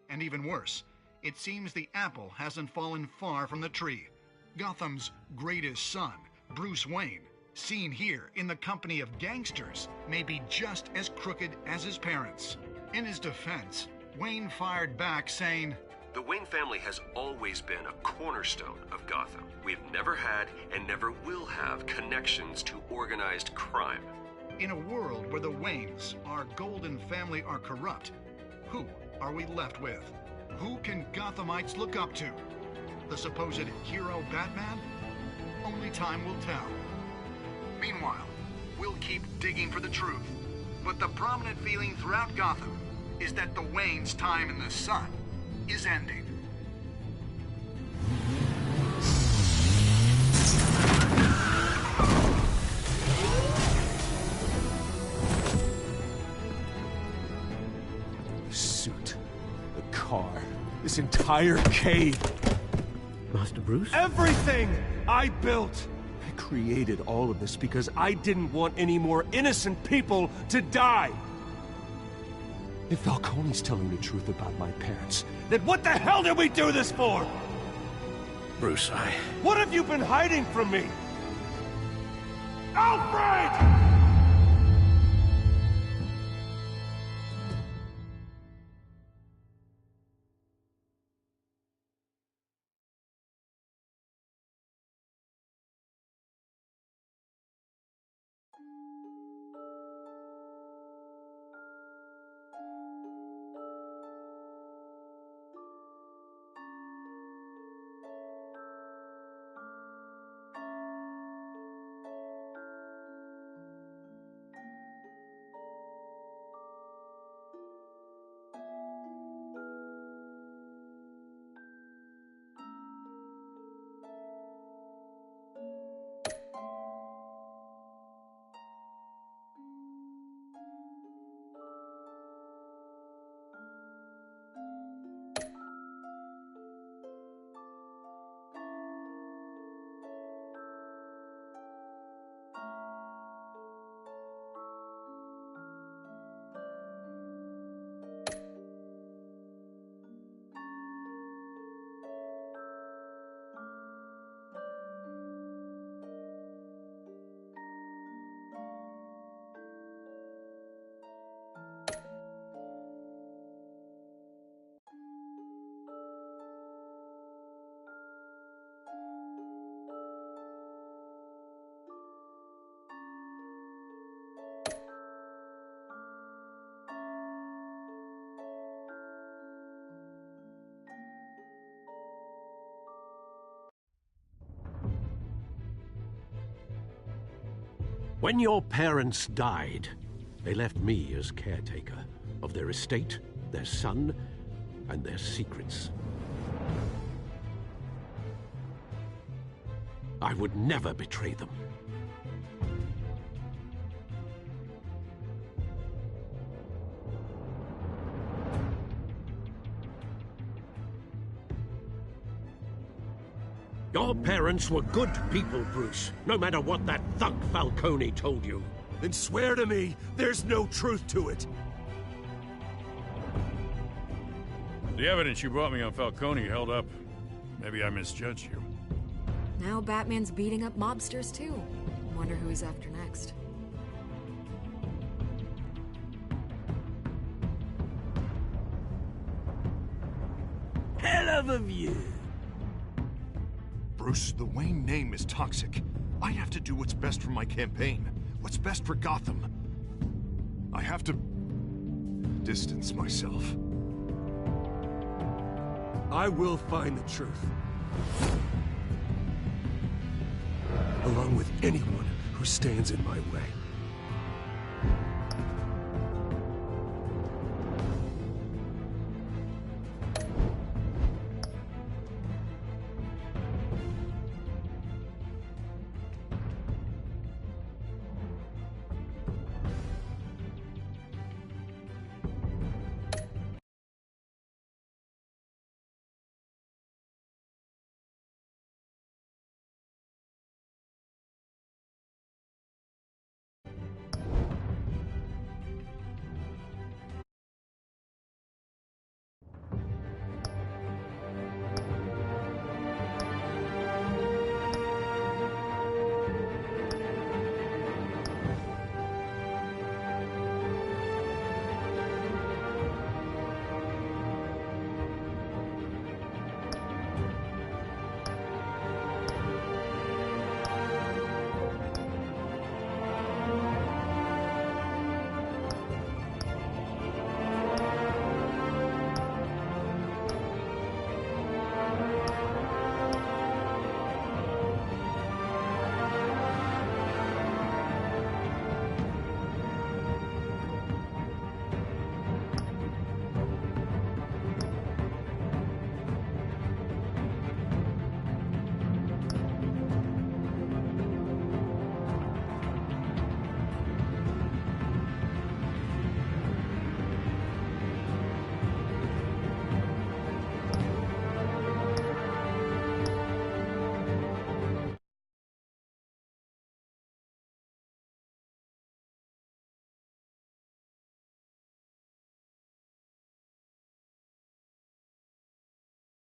[SPEAKER 11] And even worse, it seems the apple hasn't fallen far from the tree. Gotham's greatest son, Bruce Wayne, seen here in the company of gangsters, may be just as crooked as his parents. In his defense, Wayne fired back saying,
[SPEAKER 7] "The Wayne family has always been a cornerstone of Gotham. We've never had and never will have connections to organized crime."
[SPEAKER 11] In a world where the Waynes, our golden family, are corrupt, who are we left with? Who can Gothamites look up to? The supposed hero Batman? Only time will tell. Meanwhile, we'll keep digging for the truth. But the prominent feeling throughout Gotham is that the Waynes' time in the sun is ending.
[SPEAKER 20] The suit, the car, this entire cave.
[SPEAKER 6] Master Bruce?
[SPEAKER 20] Everything I built! I created all of this because I didn't want any more innocent people to die! If Falcone's telling the truth about my parents, then what the hell did we do this for?
[SPEAKER 6] Bruce,
[SPEAKER 20] What have you been hiding from me? Alfred!
[SPEAKER 6] When your parents died, they left me as caretaker of their estate, their son, and their secrets. I would never betray them. Your parents were good people, Bruce, no matter what that thug Falcone told you.
[SPEAKER 20] Then swear to me there's no truth to it.
[SPEAKER 4] The evidence you brought me on Falcone held up. Maybe I misjudged you.
[SPEAKER 15] Now Batman's beating up mobsters, too. Wonder who he's after next.
[SPEAKER 14] Hell of a view.
[SPEAKER 5] Bruce, the Wayne name is toxic. I have to do what's best for my campaign. What's best for Gotham. I have to distance myself.
[SPEAKER 20] I will find the truth. Along with anyone who stands in my way.